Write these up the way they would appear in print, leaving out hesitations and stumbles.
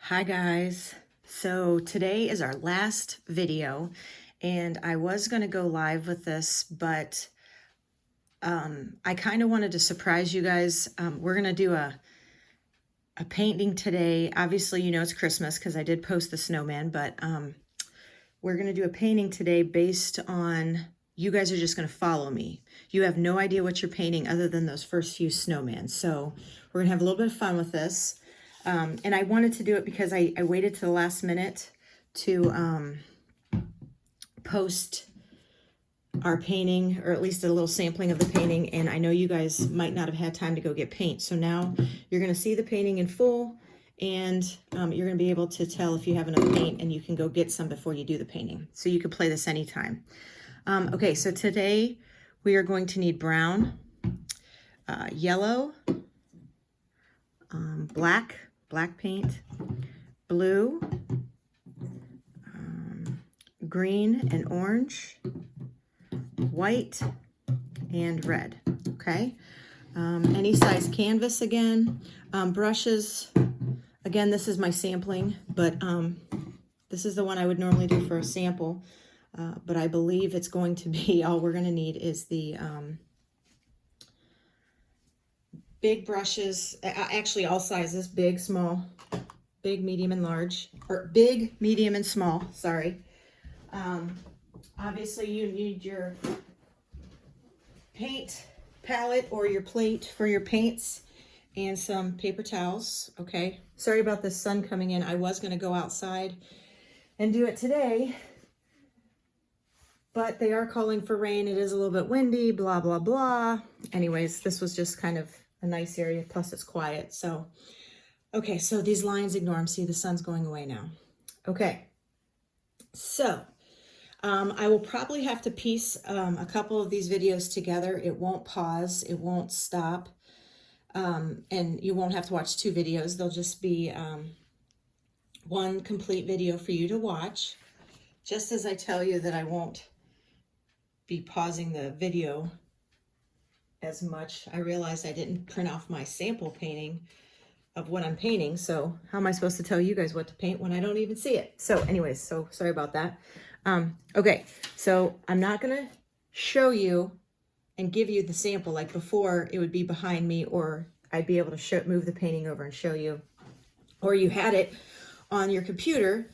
Hi guys. So today is our last video and I was going to go live with this, but I kind of wanted to surprise you guys. We're going to do a painting today. Obviously, you know it's Christmas because I did post the snowman, but we're going to do a painting today based on, you guys are just going to follow me. You have no idea what you're painting other than those first few snowmen. So we're going to have a little bit of fun with this. And I wanted to do it because I waited to the last minute to post our painting, or at least a little sampling of the painting. And I know you guys might not have had time to go get paint. So now you're going to see the painting in full, and you're going to be able to tell if you have enough paint, and you can go get some before you do the painting. So you can play this anytime. Okay, so today we are going to need brown, yellow, black paint, blue, green and orange, white, and red. Okay, any size canvas again. Brushes, again, this is my sampling, but this is the one I would normally do for a sample, but I believe it's going to be, all we're going to need is the big brushes, actually all sizes, big, small, big, medium, and large, or big, medium, and small, sorry. Obviously you need your paint palette or your plate for your paints and some paper towels, okay? Sorry about the sun coming in. I was gonna go outside and do it today, but they are calling for rain. It is a little bit windy, blah, blah, blah. Anyways, this was just kind of a nice area, plus it's quiet, so. Okay, so these lines, ignore them. See, the sun's going away now. Okay, so I will probably have to piece a couple of these videos together. It won't pause, it won't stop, and you won't have to watch two videos. They'll just be one complete video for you to watch. Just as I tell you that I won't be pausing the video as much, I realized I didn't print off my sample painting of what I'm painting, so how am I supposed to tell you guys what to paint when I don't even see it? So anyways, so sorry about that. Okay, so I'm not gonna show you and give you the sample like before. It would be behind me, or I'd be able to move the painting over and show you, or you had it on your computer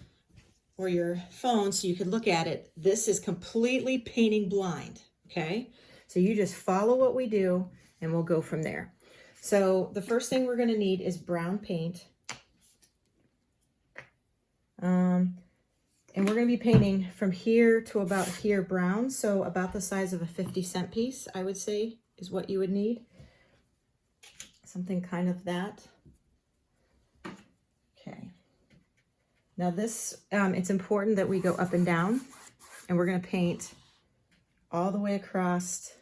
or your phone so you could look at it. This is completely painting blind, okay? So you just follow what we do and we'll go from there. So the first thing we're going to need is brown paint. And we're going to be painting from here to about here brown. So about the size of a 50-cent piece, I would say, is what you would need. Something kind of that. Okay. Now this, it's important that we go up and down, and we're going to paint all the way across.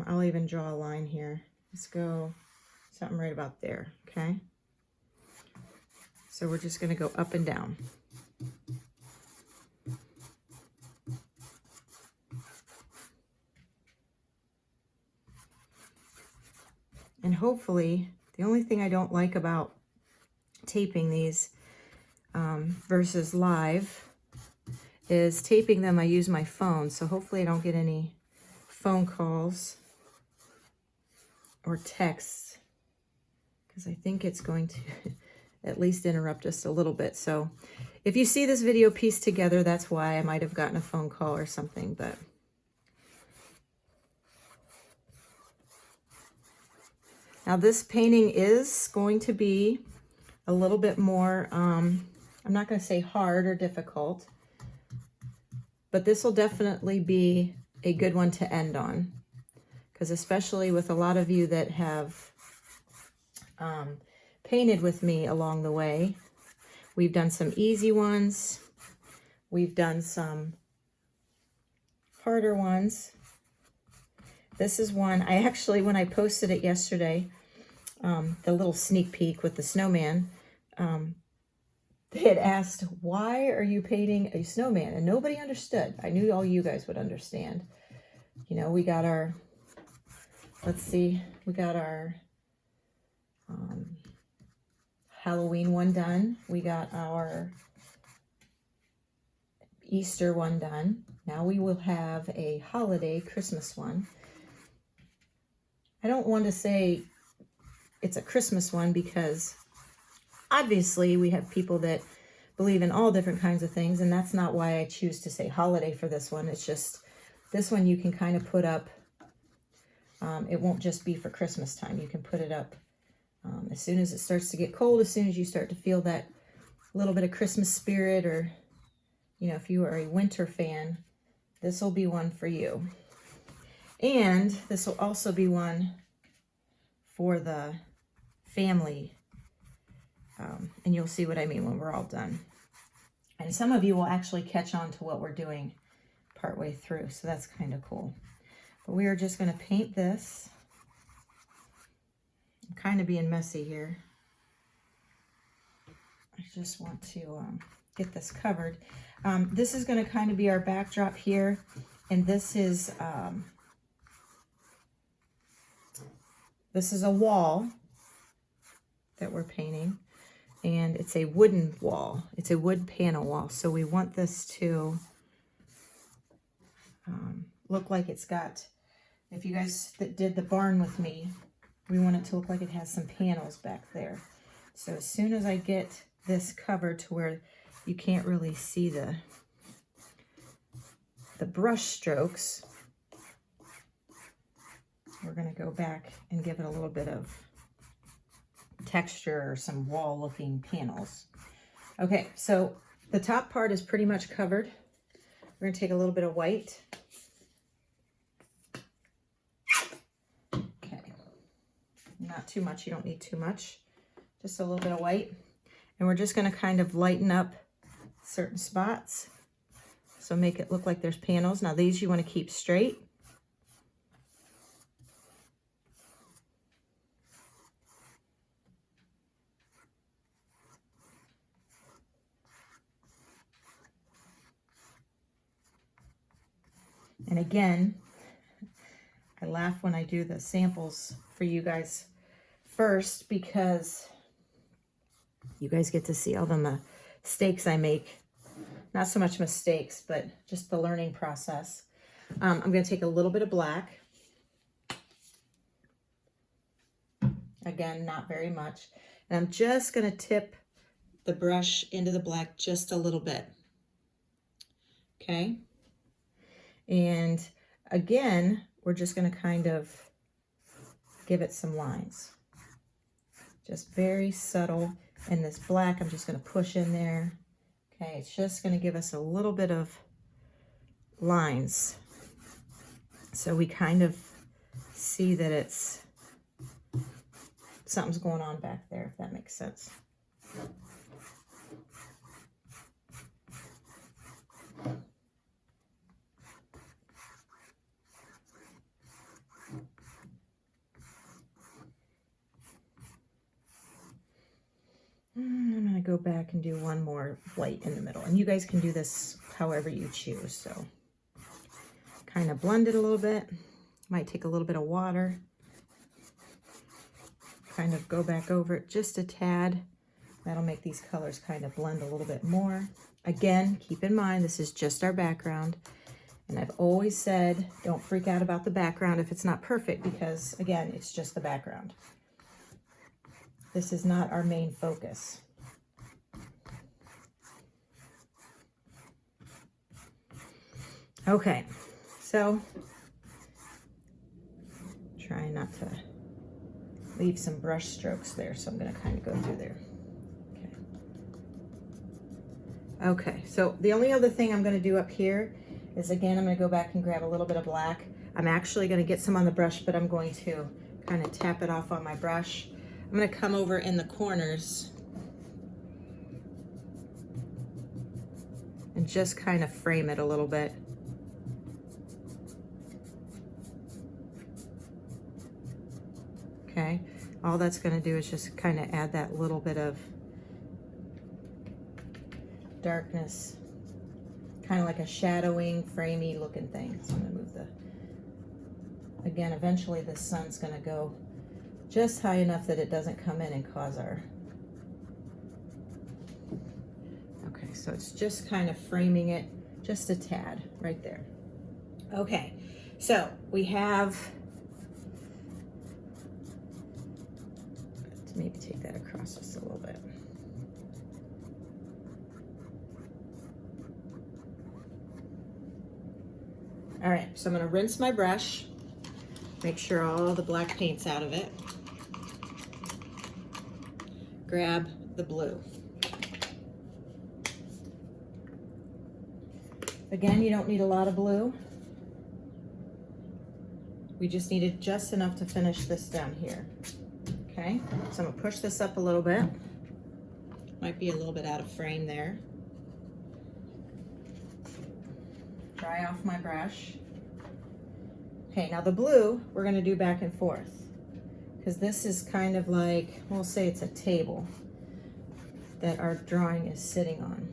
I'll even draw a line here. Let's go something right about there, okay? So we're just gonna go up and down. And hopefully, the only thing I don't like about taping these versus live is taping them, I use my phone, so hopefully I don't get any phone calls or texts, because I think it's going to at least interrupt us a little bit. So if you see this video pieced together, that's why. I might have gotten a phone call or something, but now this painting is going to be a little bit more, I'm not going to say hard or difficult, but this will definitely be a good one to end on, because especially with a lot of you that have painted with me along the way, we've done some easy ones, we've done some harder ones. This is one, I actually, when I posted it yesterday, the little sneak peek with the snowman, they had asked, why are you painting a snowman? And nobody understood. I knew all you guys would understand. You know, we got our, let's see, we got our Halloween one done. We got our Easter one done. Now we will have a holiday Christmas one. I don't want to say it's a Christmas one because obviously we have people that believe in all different kinds of things, and that's not why I choose to say holiday for this one. It's just this one you can kind of put up. It won't just be for Christmas time. You can put it up as soon as it starts to get cold, as soon as you start to feel that little bit of Christmas spirit, or, you know, if you are a winter fan, this will be one for you. And this will also be one for the family. And you'll see what I mean when we're all done. And some of you will actually catch on to what we're doing partway through, so that's kind of cool. But we are just going to paint this. I'm kind of being messy here. I just want to get this covered. This is going to kind of be our backdrop here, and this is a wall that we're painting, and it's a wooden wall. It's a wood panel wall, so we want this to look like it's got, if you guys that did the barn with me, we want it to look like it has some panels back there. So as soon as I get this covered to where you can't really see the brush strokes, we're going to go back and give it a little bit of texture or some wall looking panels. Okay, so the top part is pretty much covered. We're going to take a little bit of white. Okay, not too much, you don't need too much, just a little bit of white. And we're just going to kind of lighten up certain spots, so make it look like there's panels. Now these you want to keep straight. And again, I laugh when I do the samples for you guys first, because you guys get to see all the mistakes I make. Not so much mistakes, but just the learning process. I'm going to take a little bit of black. Again, not very much. And I'm just going to tip the brush into the black just a little bit. Okay. And again, we're just going to kind of give it some lines. Just very subtle. And this black, I'm just going to push in there. Okay, it's just going to give us a little bit of lines, so we kind of see that it's something's going on back there, if that makes sense. I'm going to go back and do one more white in the middle. And you guys can do this however you choose. So kind of blend it a little bit. Might take a little bit of water. Kind of go back over it just a tad. That'll make these colors kind of blend a little bit more. Again, keep in mind, this is just our background. And I've always said, don't freak out about the background if it's not perfect, because again, it's just the background. This is not our main focus. Okay, so try not to leave some brush strokes there, so I'm going to kind of go through there. Okay, so the only other thing I'm going to do up here is, again, I'm going to go back and grab a little bit of black. I'm actually going to get some on the brush, but I'm going to kind of tap it off on my brush. I'm going to come over in the corners and just kind of frame it a little bit. Okay, all that's going to do is just kind of add that little bit of darkness, kind of like a shadowing, framey looking thing. So I'm going to move the, again, eventually the sun's going to go just high enough that it doesn't come in and cause our thing. So it's just kind of framing it just a tad right there. Okay, so we have, let's maybe take that across just a little bit. All right, so I'm gonna rinse my brush, make sure all the black paint's out of it. Grab the blue. Again, you don't need a lot of blue. We just needed just enough to finish this down here. Okay, so I'm gonna push this up a little bit. Might be a little bit out of frame there. Dry off my brush. Okay, now the blue, we're gonna do back and forth, because this is kind of like, we'll say it's a table that our drawing is sitting on.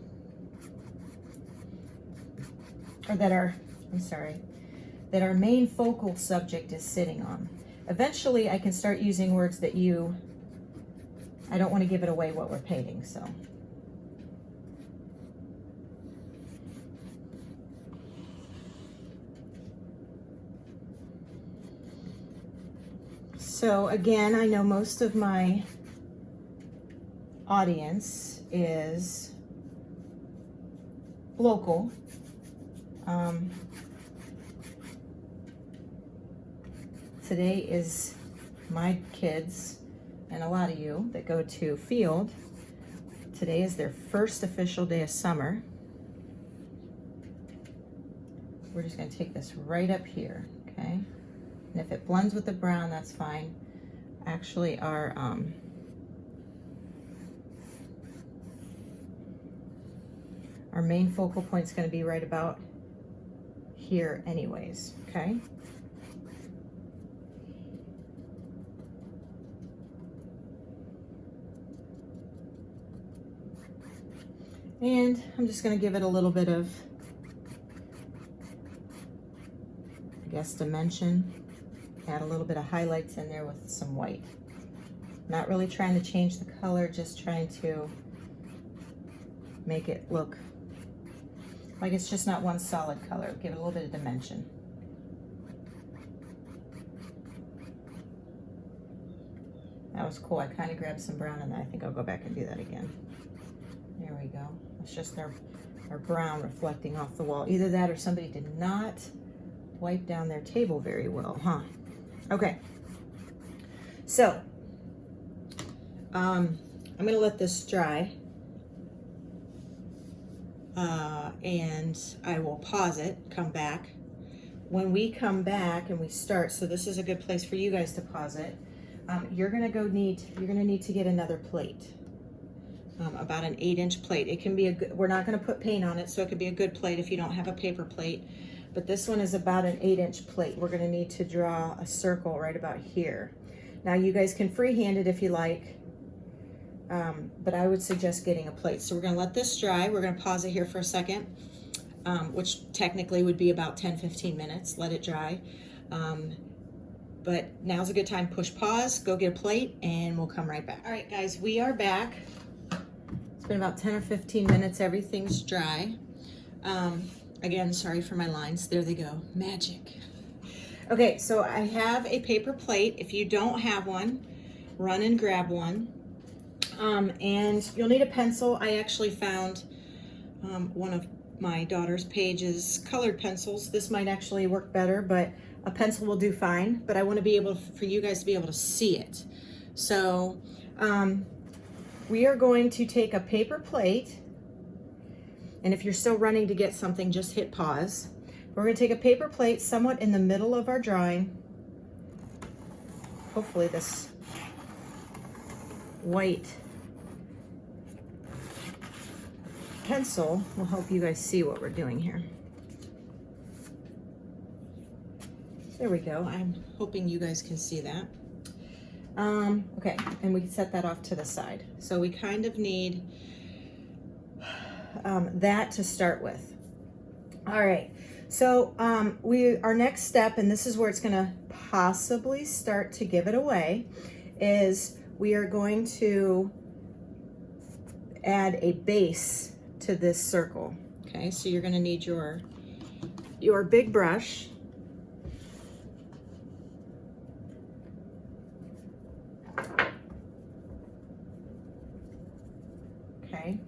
Or that our, that our main focal subject is sitting on. Eventually I can start using words that I don't want to give it away what we're painting, so. So again, I know most of my audience is local. Today is my kids and a lot of you that go to field. Today is their first official day of summer. We're just going to take this right up here, okay? And if it blends with the brown, that's fine. Actually, our main focal point is going to be right about here anyways, okay? And I'm just going to give it a little bit of, I guess, dimension. Add a little bit of highlights in there with some white. Not really trying to change the color, just trying to make it look like it's just not one solid color. Give it a little bit of dimension. That was cool. I kind of grabbed some brown and I think I'll go back and do that again. There we go. It's just our brown reflecting off the wall. Either that or somebody did not wipe down their table very well, huh? Okay. So, I'm gonna let this dry. And I will pause it, come back. When we come back and we start, so this is a good place for you guys to pause it. You're gonna need to get another plate. About an 8-inch plate. It can be a good, we're not going to put paint on it, so it could be a good plate if you don't have a paper plate. But this one is about an 8-inch plate. We're going to need to draw a circle right about here. Now you guys can freehand it if you like, but I would suggest getting a plate. So we're going to let this dry. We're going to pause it here for a second, which technically would be about 10-15 minutes. Let it dry. But now's a good time. Push pause, go get a plate, and we'll come right back. All right, guys, we are back. It's been about 10 or 15 minutes. Everything's dry. Again, sorry for my lines. There they go. Magic. Okay, so I have a paper plate. If you don't have one, run and grab one. And you'll need a pencil. I actually found one of my daughter's Paige's colored pencils. This might actually work better, but a pencil will do fine. But I want to be able for you guys to be able to see it. So, we are going to take a paper plate, and if you're still running to get something, just hit pause. We're going to take a paper plate somewhat in the middle of our drawing. Hopefully this white pencil will help you guys see what we're doing here. There we go. I'm hoping you guys can see that. Okay, and we can set that off to the side. So we kind of need that to start with. All right, so our next step, and this is where it's gonna possibly start to give it away, is we are going to add a base to this circle. Okay, so you're gonna need your big brush. Okay,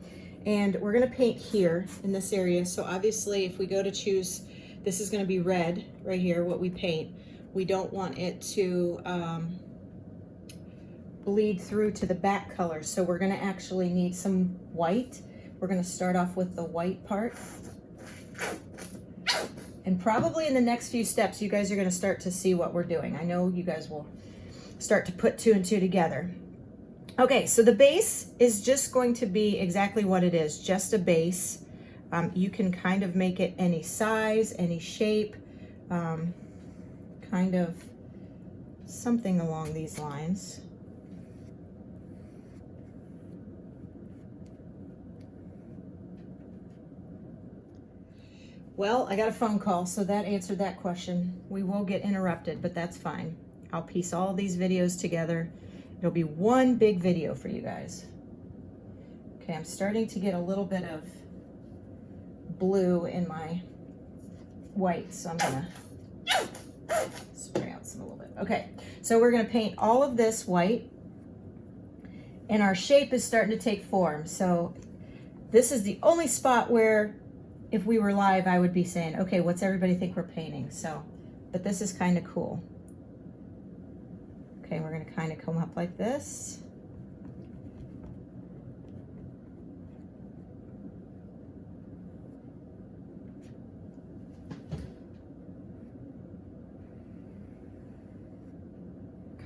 and we're gonna paint here in this area. So obviously if we go to choose, this is gonna be red right here, what we paint. We don't want it to bleed through to the back colors. So we're gonna actually need some white. We're gonna start off with the white part. And probably in the next few steps, you guys are gonna start to see what we're doing. I know you guys will start to put 2 and 2 together. Okay, so the base is just going to be exactly what it is, just a base. You can kind of make it any size, any shape, kind of something along these lines. Well, I got a phone call, so that answered that question. We will get interrupted, but that's fine. I'll piece all these videos together. It'll be one big video for you guys. Okay, I'm starting to get a little bit of blue in my white, so I'm gonna spray out some a little bit. Okay, so we're gonna paint all of this white, and our shape is starting to take form. So this is the only spot where, if we were live, I would be saying, okay, what's everybody think we're painting? So, but this is kind of cool. Okay, we're gonna kind of come up like this.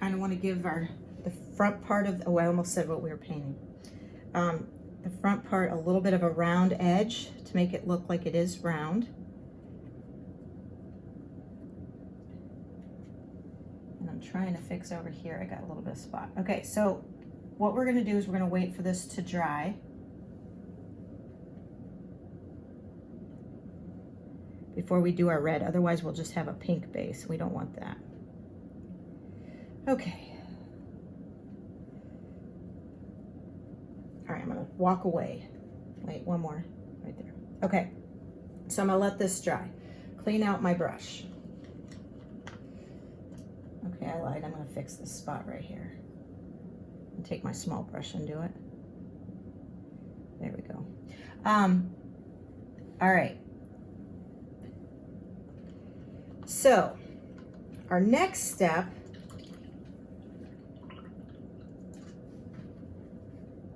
Kind of want to give the front part of, oh, I almost said what we were painting. The front part a little bit of a round edge to make it look like it is round. And I'm trying to fix over here. I got a little bit of spot. Okay, so what we're gonna do is we're gonna wait for this to dry. Before we do our red, otherwise we'll just have a pink base. We don't want that. Okay. All right, I'm gonna walk away. Wait, one more, right there. Okay, so I'm gonna let this dry. Clean out my brush. Okay, I lied, I'm gonna fix this spot right here. And take my small brush and do it. There we go. All right. So, our next step,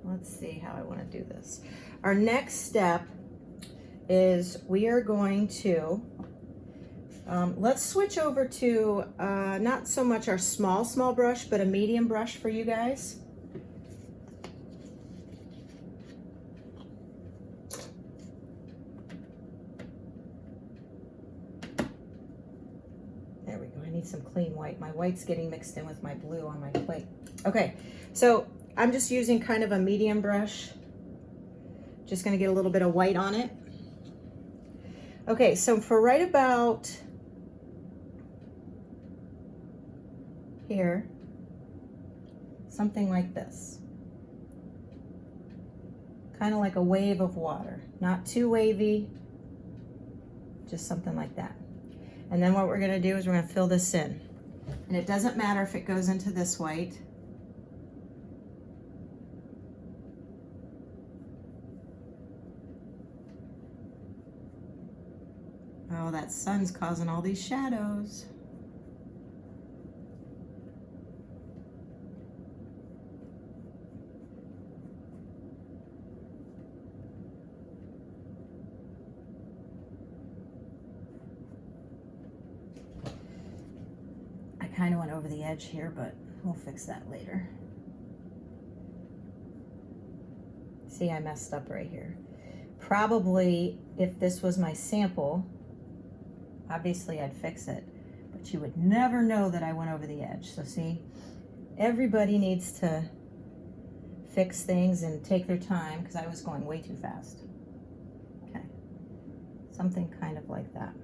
let's see how I want to do this. Our next step is we are going to, let's switch over to not so much our small brush, but a medium brush for you guys. There we go. I need some clean white. My white's getting mixed in with my blue on my plate. Okay, so I'm just using kind of a medium brush. Just gonna get a little bit of white on it. Okay, so for right about here, something like this. Kind of like a wave of water. Not too wavy, just something like that. And then what we're gonna do is we're gonna fill this in. And it doesn't matter if it goes into this white. Oh, that sun's causing all these shadows. I kind of went over the edge here, but we'll fix that later. See, I messed up right here. Probably, if this was my sample, obviously I'd fix it, but you would never know that I went over the edge. So see, everybody needs to fix things and take their time because I was going way too fast. Okay, something kind of like that.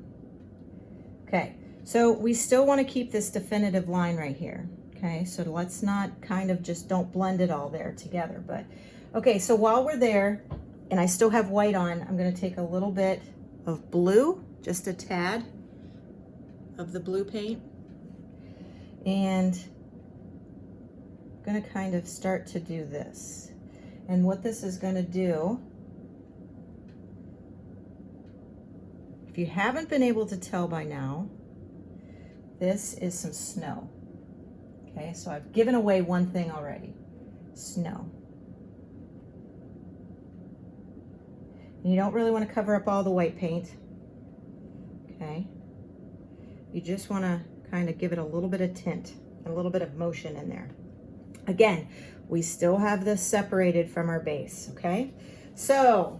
Okay, so we still want to keep this definitive line right here. Okay, so let's not kind of just don't blend it all there together. But okay, so while we're there, and I still have white on, I'm gonna take a little bit of blue, just a tad of the blue paint, and I'm gonna kind of start to do this. And what this is gonna do, if you haven't been able to tell by now, this is some snow. Okay, so I've given away one thing already, snow. And you don't really want to cover up all the white paint, okay? You just want to kind of give it a little bit of tint, a little bit of motion in there. Again, we still have this separated from our base, okay? So,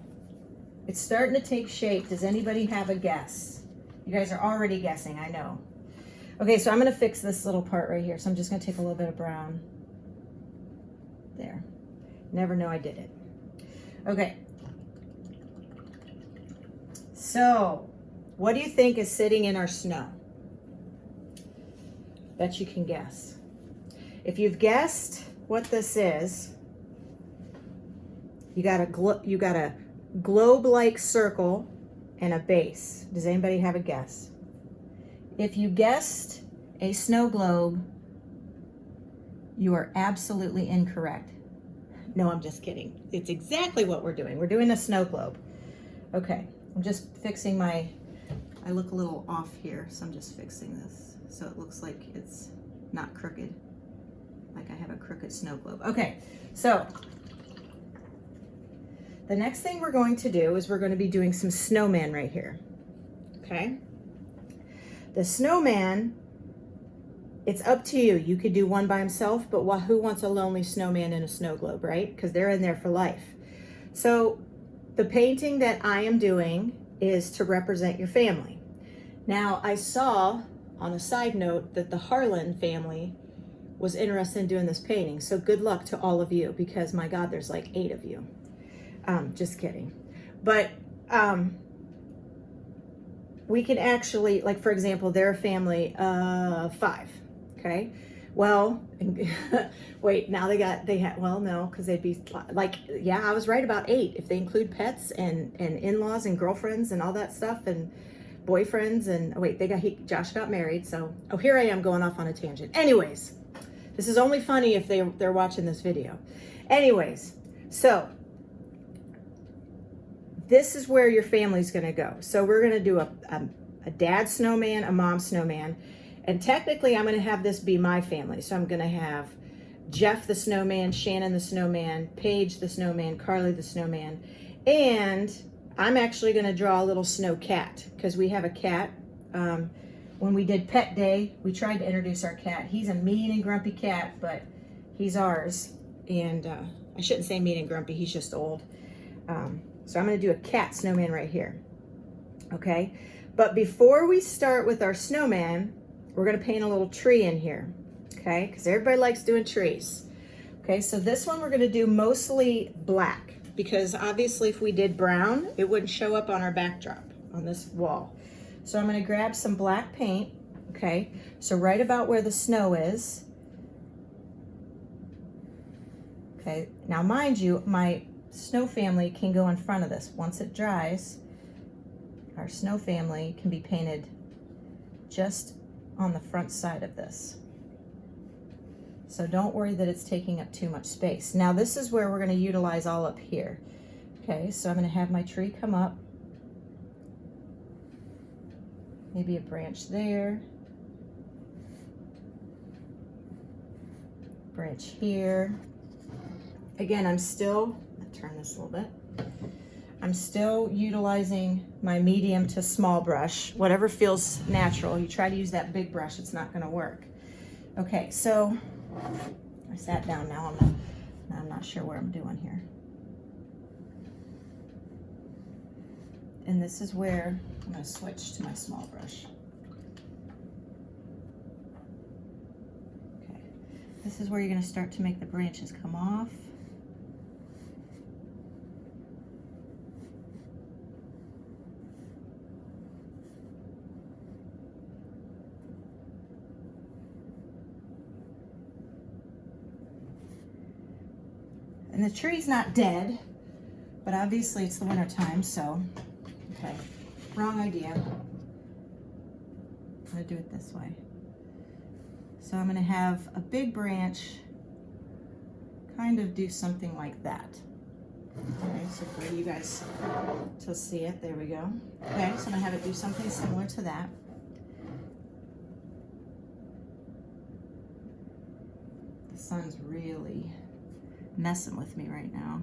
it's starting to take shape. Does anybody have a guess? You guys are already guessing, I know. Okay, so I'm gonna fix this little part right here. So I'm just gonna take a little bit of brown. There. Never know I did it. Okay. So, what do you think is sitting in our snow? Bet you can guess. If you've guessed what this is, you got a globe-like circle and a base. Does anybody have a guess? If you guessed a snow globe, you are absolutely incorrect. No, I'm just kidding. It's exactly what we're doing. We're doing a snow globe. Okay, I'm just fixing I look a little off here, so I'm just fixing this so it looks like it's not crooked, like I have a crooked snow globe. Okay, so the next thing we're going to do is we're going to be doing some snowman right here, okay? The snowman, it's up to you. You could do one by himself, but who wants a lonely snowman in a snow globe, right? Because they're in there for life. So the painting that I am doing is to represent your family. Now, I saw on a side note that the Harlan family was interested in doing this painting. So good luck to all of you, because my God, there's like 8 of you. Just kidding. But we can actually, like, for example, they're a family of 5, okay? Well, wait, now well, no, because they'd be like, yeah, I was right about 8. If they include pets and in-laws and girlfriends and all that stuff and boyfriends and, oh, wait, Josh got married, so, oh, here I am going off on a tangent. Anyways, this is only funny if they're watching this video. Anyways, so this is where your family's gonna go. So we're gonna do a dad snowman, a mom snowman, and technically I'm gonna have this be my family. So I'm gonna have Jeff the snowman, Shannon the snowman, Paige the snowman, Carly the snowman, and I'm actually gonna draw a little snow cat, because we have a cat. When we did pet day, we tried to introduce our cat. He's a mean and grumpy cat, but he's ours. And I shouldn't say mean and grumpy, he's just old. So I'm gonna do a cat snowman right here, okay? But before we start with our snowman, we're gonna paint a little tree in here, okay? Because everybody likes doing trees. Okay, so this one we're gonna do mostly black, because obviously if we did brown, it wouldn't show up on our backdrop on this wall. So I'm gonna grab some black paint, okay? So right about where the snow is. Okay, now mind you, my snow family can go in front of this. Once it dries, our snow family can be painted just on the front side of this. So don't worry that it's taking up too much space. Now this is where we're going to utilize all up here. Okay, so I'm going to have my tree come up. Maybe a branch there. Branch here. Again, turn this a little bit. I'm still utilizing my medium to small brush, whatever feels natural. You try to use that big brush, it's not gonna work. Okay, so I sat down now, I'm not sure what I'm doing here. And this is where I'm gonna switch to my small brush. Okay, this is where you're gonna start to make the branches come off. And the tree's not dead, but obviously it's the winter time, so, okay, wrong idea. I'm gonna do it this way. So I'm gonna have a big branch kind of do something like that. Okay, so for you guys to see it, there we go. Okay, so I'm gonna have it do something similar to that. The sun's really messing with me right now.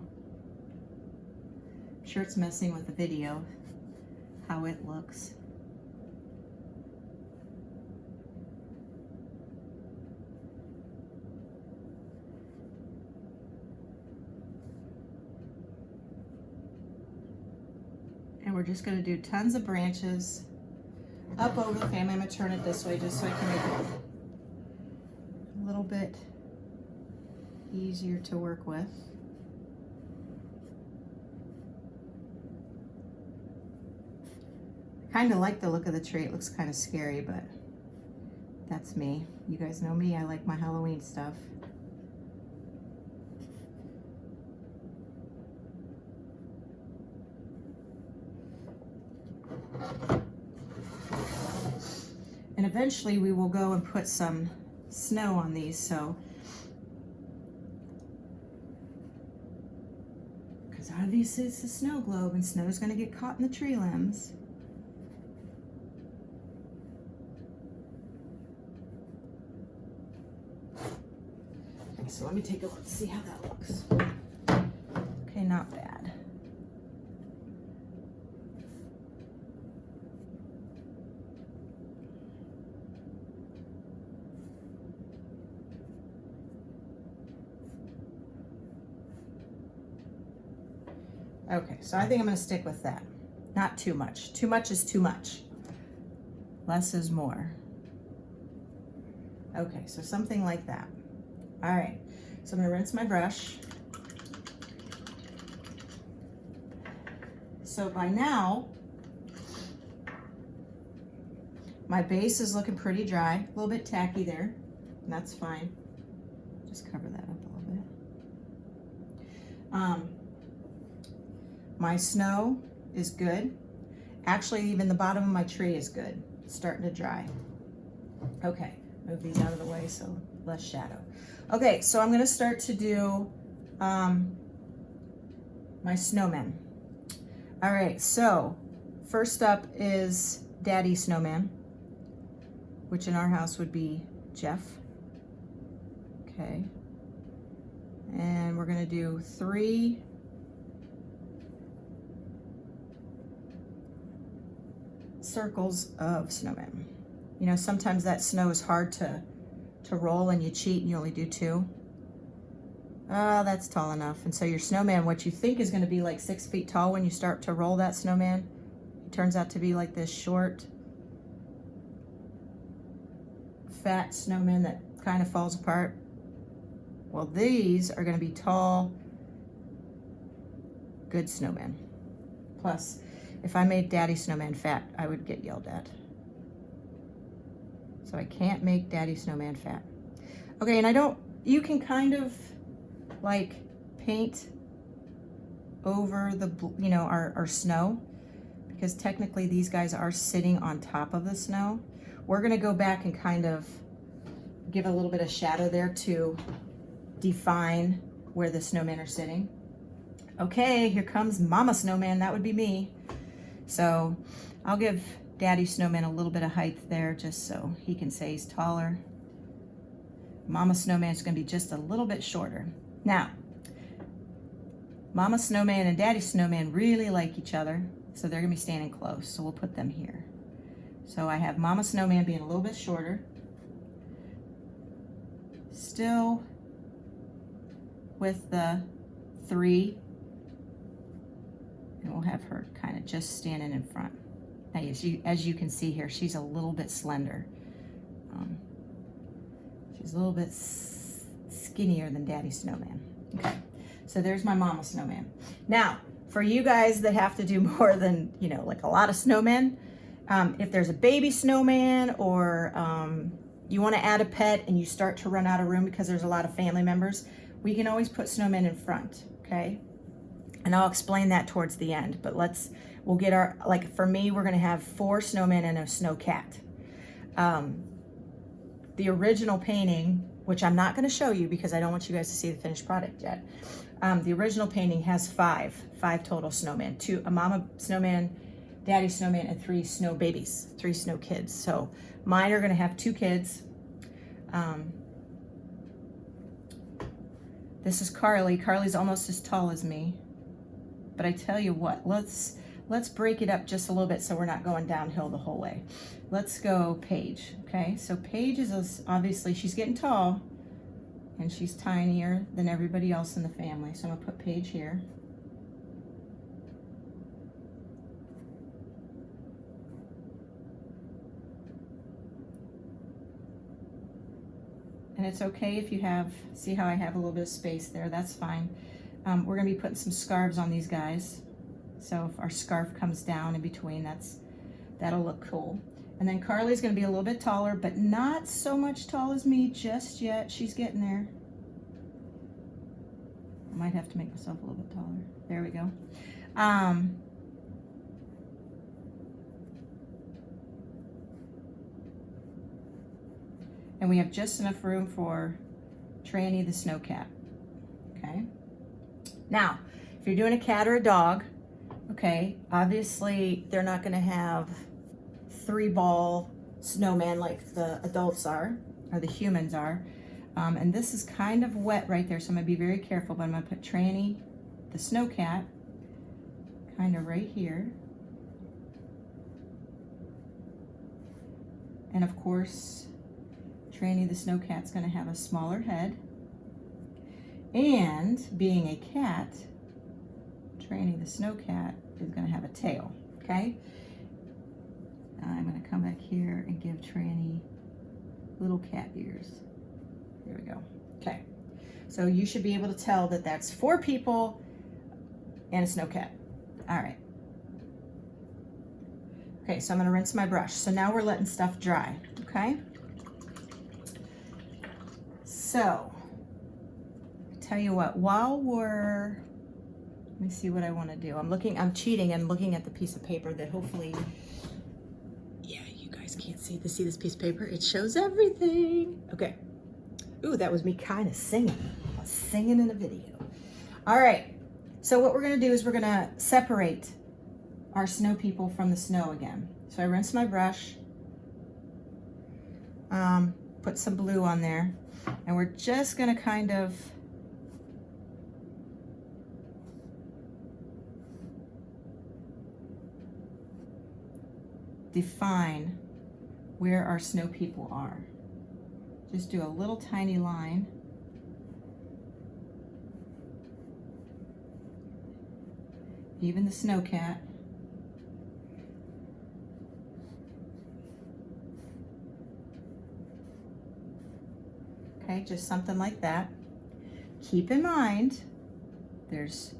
I'm sure it's messing with the video, how it looks. And we're just going to do tons of branches up over the family. I'm going to turn it this way just so I can make it a little bit easier to work with. I kind of like the look of the tree. It looks kind of scary, but that's me. You guys know me. I like my Halloween stuff. And eventually we will go and put some snow on these, so, because obviously it's a snow globe and snow is going to get caught in the tree limbs. Okay, so let me take a look, see how that looks. Okay, not bad. Okay, so I think I'm going to stick with that. Not too much. Too much is too much. Less is more. Okay, so something like that. All right, so I'm going to rinse my brush. So by now, my base is looking pretty dry. A little bit tacky there, and that's fine. Just cover that up a little bit. My snow is good. Actually, even the bottom of my tree is good. It's starting to dry. Okay, move these out of the way so less shadow. Okay, so I'm gonna start to do my snowmen. All right, so first up is Daddy Snowman, which in our house would be Jeff. Okay, and we're gonna do 3 circles of snowmen. You know, sometimes that snow is hard to roll and you cheat and you only do 2. That's tall enough. And so your snowman, what you think is going to be like 6 feet tall when you start to roll that snowman, it turns out to be like this short, fat snowman that kind of falls apart. Well, these are going to be tall, good snowmen. Plus, if I made Daddy Snowman fat, I would get yelled at. So I can't make Daddy Snowman fat. Okay, and you can kind of like paint over the, you know, our snow, because technically these guys are sitting on top of the snow. We're gonna go back and kind of give a little bit of shadow there to define where the snowmen are sitting. Okay, here comes Mama Snowman, that would be me. So I'll give Daddy Snowman a little bit of height there just so he can say he's taller. Mama Snowman is going to be just a little bit shorter. Now, Mama Snowman and Daddy Snowman really like each other, so they're going to be standing close. So we'll put them here. So I have Mama Snowman being a little bit shorter. Still with the 3. And we'll have her kind of just standing in front. Now, as you can see here, she's a little bit slender. She's a little bit skinnier than Daddy Snowman. Okay, so there's my Mama Snowman. Now, for you guys that have to do more than, you know, like a lot of snowmen, if there's a baby snowman or you want to add a pet and you start to run out of room because there's a lot of family members, we can always put snowmen in front, okay? And I'll explain that towards the end, but we'll get our, like for me, we're gonna have 4 snowmen and a snow cat. The original painting, which I'm not gonna show you because I don't want you guys to see the finished product yet. The original painting has 5 total snowmen, a mama snowman, daddy snowman, and 3 snow babies, 3 snow kids. So mine are gonna have 2 kids. This is Carly. Carly's almost as tall as me. But I tell you what, let's break it up just a little bit so we're not going downhill the whole way. Let's go Paige, okay? So Paige is obviously, she's getting tall and she's tinier than everybody else in the family. So I'm gonna put Paige here. And it's okay if you see how I have a little bit of space there, that's fine. We're gonna be putting some scarves on these guys. So if our scarf comes down in between, that'll look cool. And then Carly's gonna be a little bit taller, but not so much tall as me just yet. She's getting there. I might have to make myself a little bit taller. There we go. And we have just enough room for Tranny the snow cat, okay? Now, if you're doing a cat or a dog, okay, obviously they're not gonna have 3-ball snowman like the adults are, or the humans are. And this is kind of wet right there, so I'm gonna be very careful, but I'm gonna put Tranny, the snow cat, kind of right here. And of course, Tranny the snow cat's gonna have a smaller head. And being a cat, Tranny the snow cat is gonna have a tail, okay? I'm gonna come back here and give Tranny little cat ears. There we go, okay. So you should be able to tell that that's 4 people and a snow cat. All right. Okay, so I'm gonna rinse my brush. So now we're letting stuff dry, okay? So, tell you what, let me see what I want to do. I'm cheating and looking at the piece of paper that hopefully, yeah, you guys can't see this piece of paper. It shows everything. Okay. Ooh, that was me kind of singing. I was singing in a video. All right. So what we're going to do is we're going to separate our snow people from the snow again. So I rinse my brush, put some blue on there, and we're just going to kind of define where our snow people are. Just do a little tiny line. Even the snow cat. Okay, just something like that. Keep in mind, there's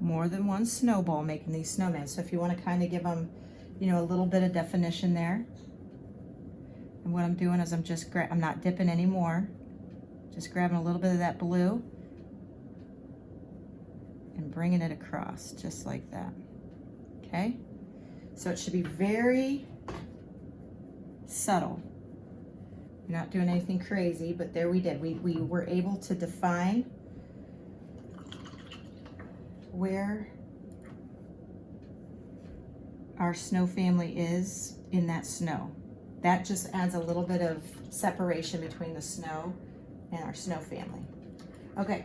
more than one snowball making these snowmen. So if you want to kind of give them, you know, a little bit of definition there. And what I'm doing is I'm not dipping anymore. Just grabbing a little bit of that blue and bringing it across just like that. Okay? So it should be very subtle. You're not doing anything crazy, but there we did. We were able to define where our snow family is in that snow. That just adds a little bit of separation between the snow and our snow family. Okay,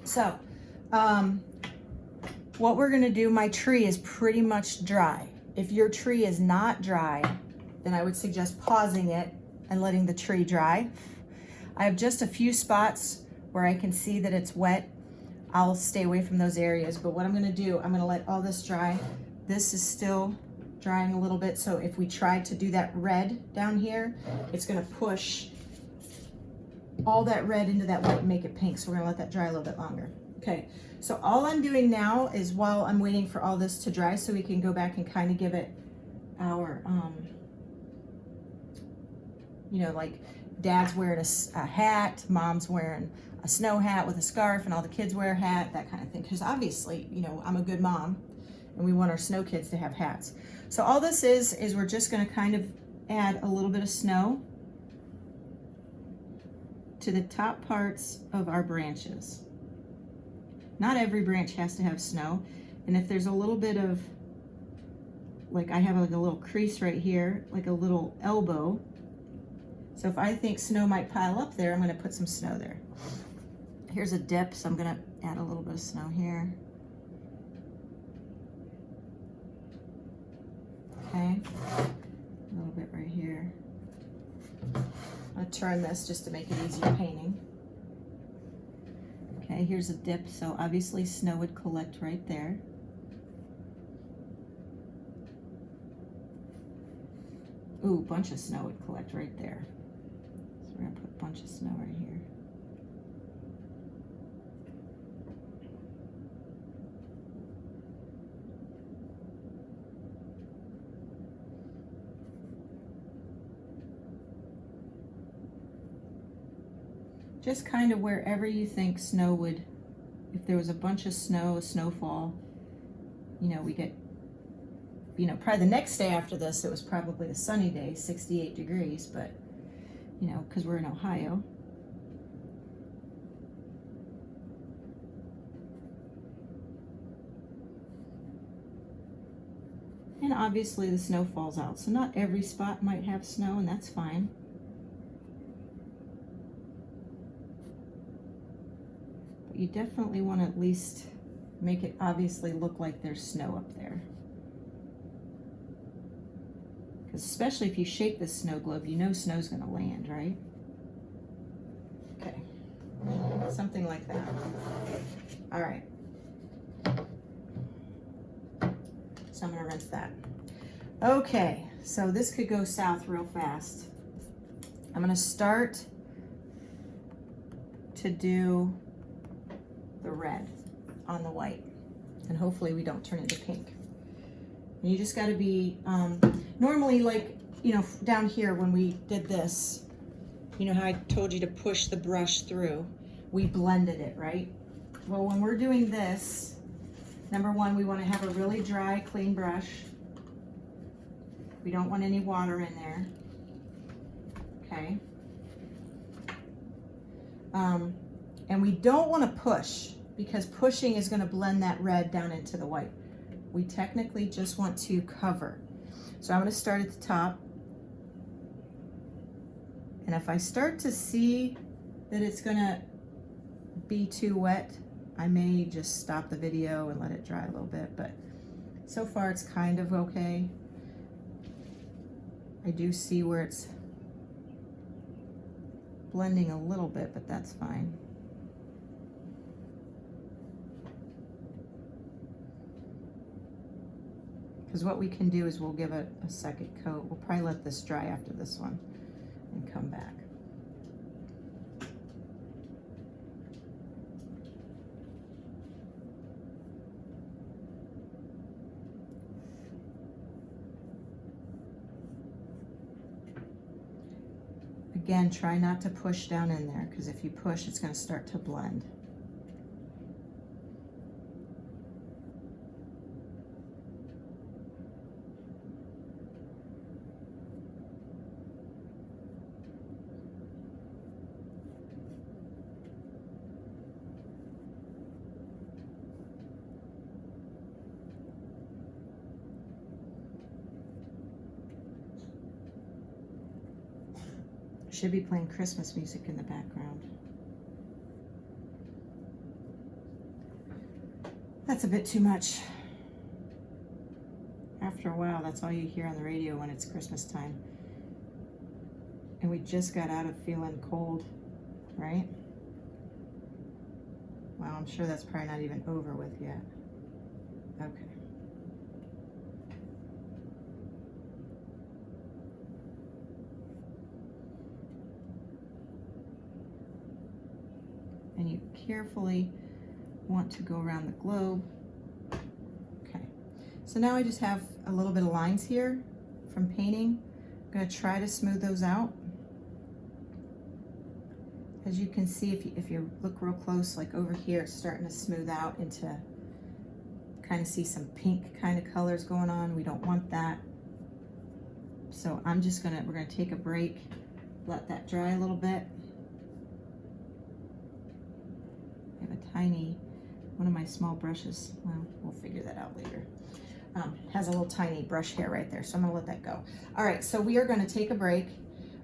so what we're gonna do, my tree is pretty much dry. If your tree is not dry, then I would suggest pausing it and letting the tree dry. I have just a few spots where I can see that it's wet. I'll stay away from those areas, but what I'm gonna do, I'm gonna let all this dry. This is still drying a little bit, so if we try to do that red down here, it's gonna push all that red into that white and make it pink, so we're gonna let that dry a little bit longer. Okay, so all I'm doing now is while I'm waiting for all this to dry so we can go back and kind of give it our, you know, like dad's wearing a hat, mom's wearing a snow hat with a scarf, and all the kids wear a hat, that kind of thing. Because obviously, you know, I'm a good mom, and we want our snow kids to have hats. So all this is we're just going to kind of add a little bit of snow to the top parts of our branches. Not every branch has to have snow, and if there's a little bit of, like I have like a little crease right here, like a little elbow. So if I think snow might pile up there, I'm going to put some snow there. Here's a dip, so I'm going to add a little bit of snow here. Okay, a little bit right here. I'm going to turn this just to make it easier painting. Okay, here's a dip, so obviously snow would collect right there. Ooh, a bunch of snow would collect right there. So we're gonna put a bunch of snow right here. Just kind of wherever you think snow would, if there was a bunch of snow, a snowfall, you know, we get, you know, probably the next day after this, it was probably a sunny day, 68 degrees, but, you know, because we're in Ohio. And obviously the snow falls out, so not every spot might have snow, and that's fine. But you definitely want to at least make it obviously look like there's snow up there. Because especially if you shape this snow globe, you know snow's going to land, right? Okay, something like that. All right. So I'm going to rinse that. Okay, so this could go south real fast. I'm going to start to do the red on the white, and hopefully we don't turn into pink. And you just got to be, normally, like, you know, down here when we did this, you know how I told you to push the brush through, we blended it, right? Well, when we're doing this, number one, we want to have a really dry, clean brush. We don't want any water in there, okay? And we don't want to push, because pushing is going to blend that red down into the white. We technically just want to cover. So I'm going to start at the top. And if I start to see that it's going to be too wet, I may just stop the video and let it dry a little bit. But so far it's kind of okay. I do see where it's blending a little bit, but that's fine. Because what we can do is we'll give it a second coat. We'll probably let this dry after this one and come back. Again, try not to push down in there, because if you push, it's going to start to blend. Should be playing Christmas music in the background. That's a bit too much. After a while, that's all you hear on the radio when it's Christmas time. And we just got out of feeling cold, right? Wow, I'm sure that's probably not even over with yet. Okay. And you carefully want to go around the globe. Okay, so now I just have a little bit of lines here from painting. I'm going to try to smooth those out. as you can see, if you look real close, like over here, it's starting to smooth out into, kind of see some pink kind of colors going on. We don't want that. So we're gonna take a break, let that dry a little bit. I have a tiny, one of my small brushes, well, we'll figure that out later. Has a little tiny brush hair right there, so I'm gonna let that go. All right, so we are gonna take a break.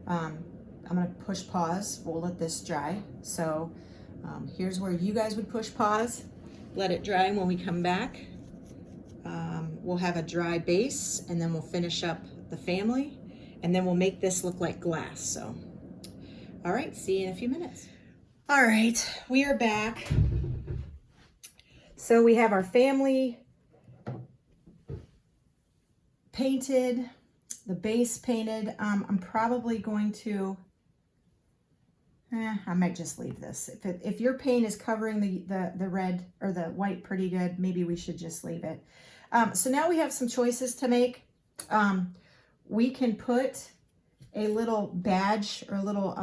I'm gonna push pause, we'll let this dry. So here's where you guys would push pause, let it dry, and when we come back, we'll have a dry base, and then we'll finish up the family, and then we'll make this look like glass. So, all right, see you in a few minutes. All right, we are back. So we have our family painted, the base painted. I'm probably going to, I might just leave this. If your paint is covering the red or the white pretty good, maybe we should just leave it. So now we have some choices to make. We can put a little badge or a little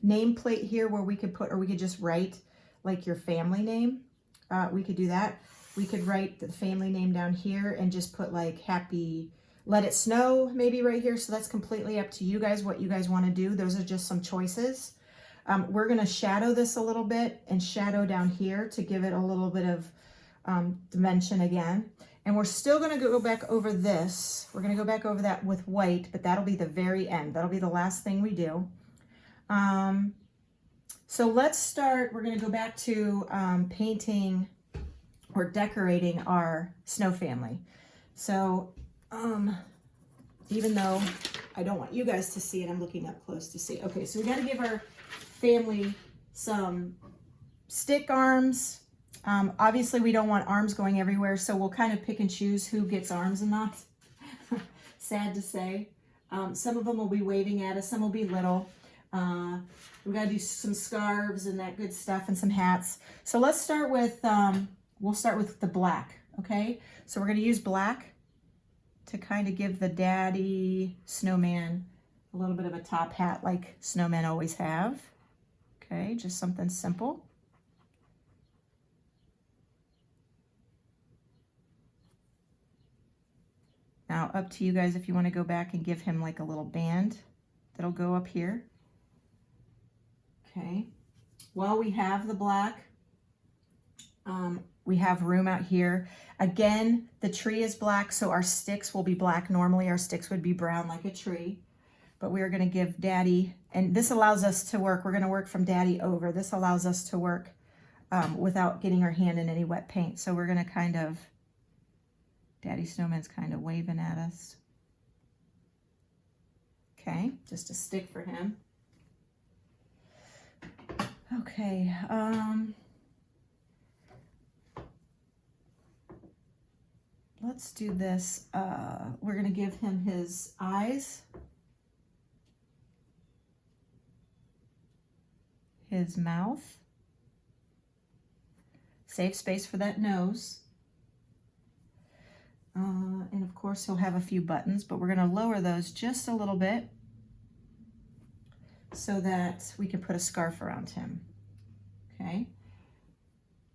nameplate here where we could put, or we could just write like your family name. We could do that. We could write the family name down here and just put like happy, let it snow maybe right here. So that's completely up to you guys, what you guys want to do. Those are just some choices. We're going to shadow this a little bit and shadow down here to give it a little bit of dimension again. And we're still going to go back over this. We're going to go back over that with white, but that'll be the very end. That'll be the last thing we do. So let's start. We're going to go back to painting or decorating our snow family. So even though I don't want you guys to see it, I'm looking up close to see. Okay, so we got to give our family some stick arms. Obviously we don't want arms going everywhere, so we'll kind of pick and choose who gets arms and not. Sad to say. Some of them will be waving at us, some will be little. We got to do some scarves and that good stuff and some hats. So let's start with, we'll start with the black, okay? So we're going to use black to kind of give the daddy snowman a little bit of a top hat like snowmen always have. Okay, just something simple. Now up to you guys if you want to go back and give him like a little band that'll go up here. Okay, while we have the black, we have room out here. Again, the tree is black, so our sticks will be black. Normally our sticks would be brown like a tree, but we are going to give daddy, and this allows us to work. We're going to work from daddy over. This allows us to work without getting our hand in any wet paint. So we're going to kind of, daddy snowman's kind of waving at us. Okay, just a stick for him. Okay, let's do this. We're going to give him his eyes, his mouth, save space for that nose, and of course he'll have a few buttons, but we're going to lower those just a little bit so that we can put a scarf around him. Okay,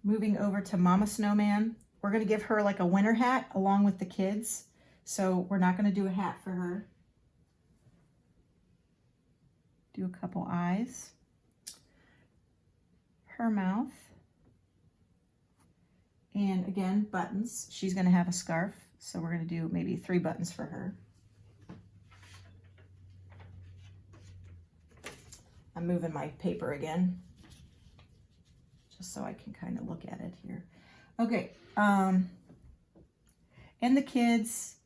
moving over to Mama Snowman. We're going to give her like a winter hat along with the kids. So we're not going to do a hat for her. Do a couple eyes. Her mouth. And again, buttons. She's going to have a scarf. So we're going to do maybe 3 buttons for her. I'm moving my paper again, just so I can kind of look at it here. Okay, and the kids,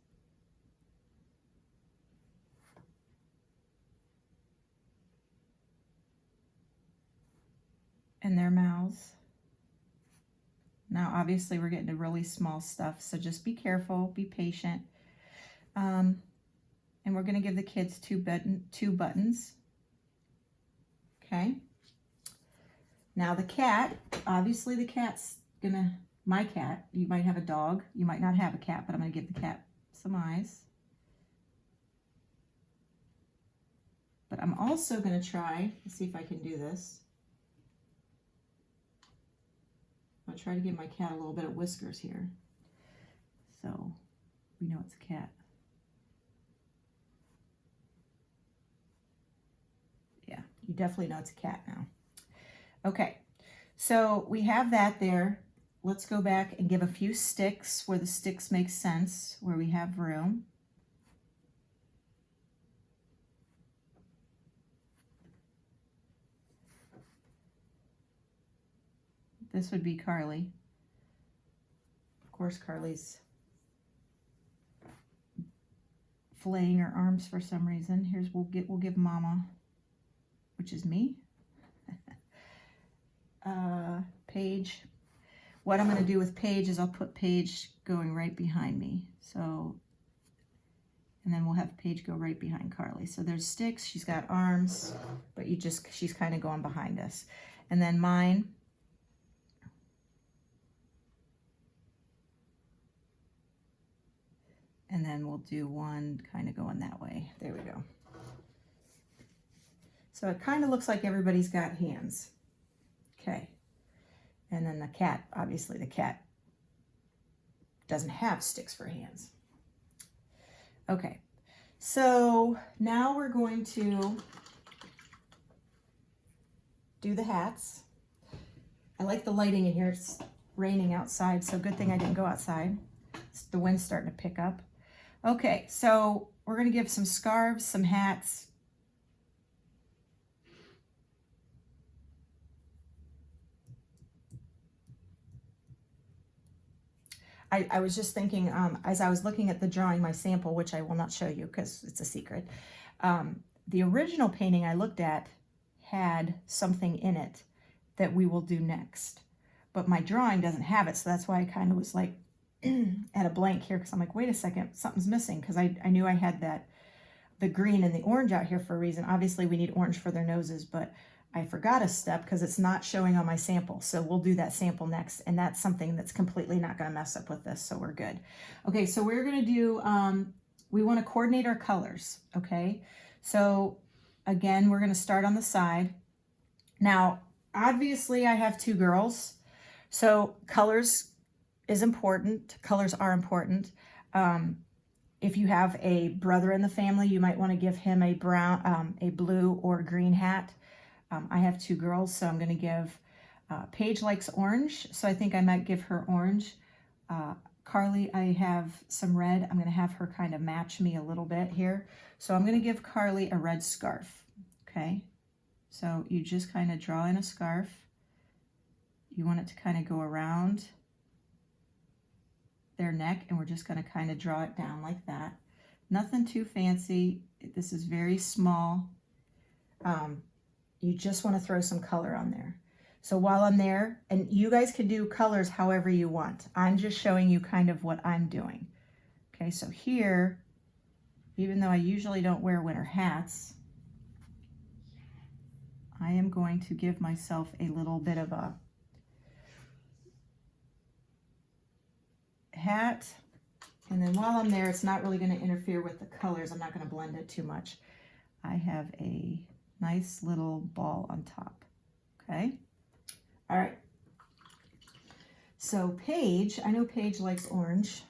and their mouths. Now, obviously, we're getting to really small stuff, so just be careful, be patient. And we're going to give the kids 2 buttons. Okay. Now the cat, obviously the cat's gonna, my cat, you might have a dog, you might not have a cat, but I'm gonna give the cat some eyes. But I'm I'm also going to try, let's see if I can do this. I'll try to give my cat a little bit of whiskers here. So we know it's a cat. Yeah, you definitely know it's a cat now. Okay, so we have that there. Let's go back and give a few sticks where the sticks make sense, where we have room. This would be Carly. Of course, Carly's flaying her arms for some reason. Here's we'll give Mama, which is me. Paige. What I'm going to do with Paige is I'll put Paige going right behind me. So, and then we'll have Paige go right behind Carly. So there's sticks. She's got arms, but she's kind of going behind us. And then mine. And then we'll do one kind of going that way. There we go. So it kind of looks like everybody's got hands. Okay. And then the cat, obviously the cat doesn't have sticks for hands. Okay. So now we're going to do the hats. I like the lighting in here. It's raining outside, so good thing I didn't go outside. The wind's starting to pick up. Okay, so we're going to give some scarves, some hats. I was just thinking, as I was looking at the drawing, my sample, which I will not show you because it's a secret, the original painting I looked at had something in it that we will do next. But my drawing doesn't have it, so that's why I kind of was like at a blank here, because I'm like, wait a second, something's missing, because I knew I had the green and the orange out here for a reason. Obviously, we need orange for their noses, but I forgot a step because it's not showing on my sample. So we'll do that sample next, and that's something that's completely not going to mess up with this, so we're good. Okay, so we're going to do, we want to coordinate our colors, okay? So again, we're going to start on the side. Now, obviously, I have two girls, so colors is important. Colors are important. If you have a brother in the family, you might want to give him a brown, a blue or green hat. I have two girls, so I'm going to give, Paige likes orange, so I think I might give her orange. Carly, I have some red. I'm going to have her kind of match me a little bit here. So I'm going to give Carly a red scarf, okay? So you just kind of draw in a scarf. You want it to kind of go around their neck, and we're just going to kind of draw it down like that. Nothing too fancy. This is very small. You just want to throw some color on there. So while I'm there, and you guys can do colors however you want. I'm just showing you kind of what I'm doing. Okay, so here, even though I usually don't wear winter hats, I am going to give myself a little bit of a hat. And then while I'm there, it's not really going to interfere with the colors. I'm not going to blend it too much. I have a nice little ball on top. Okay. All right. So Paige, I know Paige likes orange.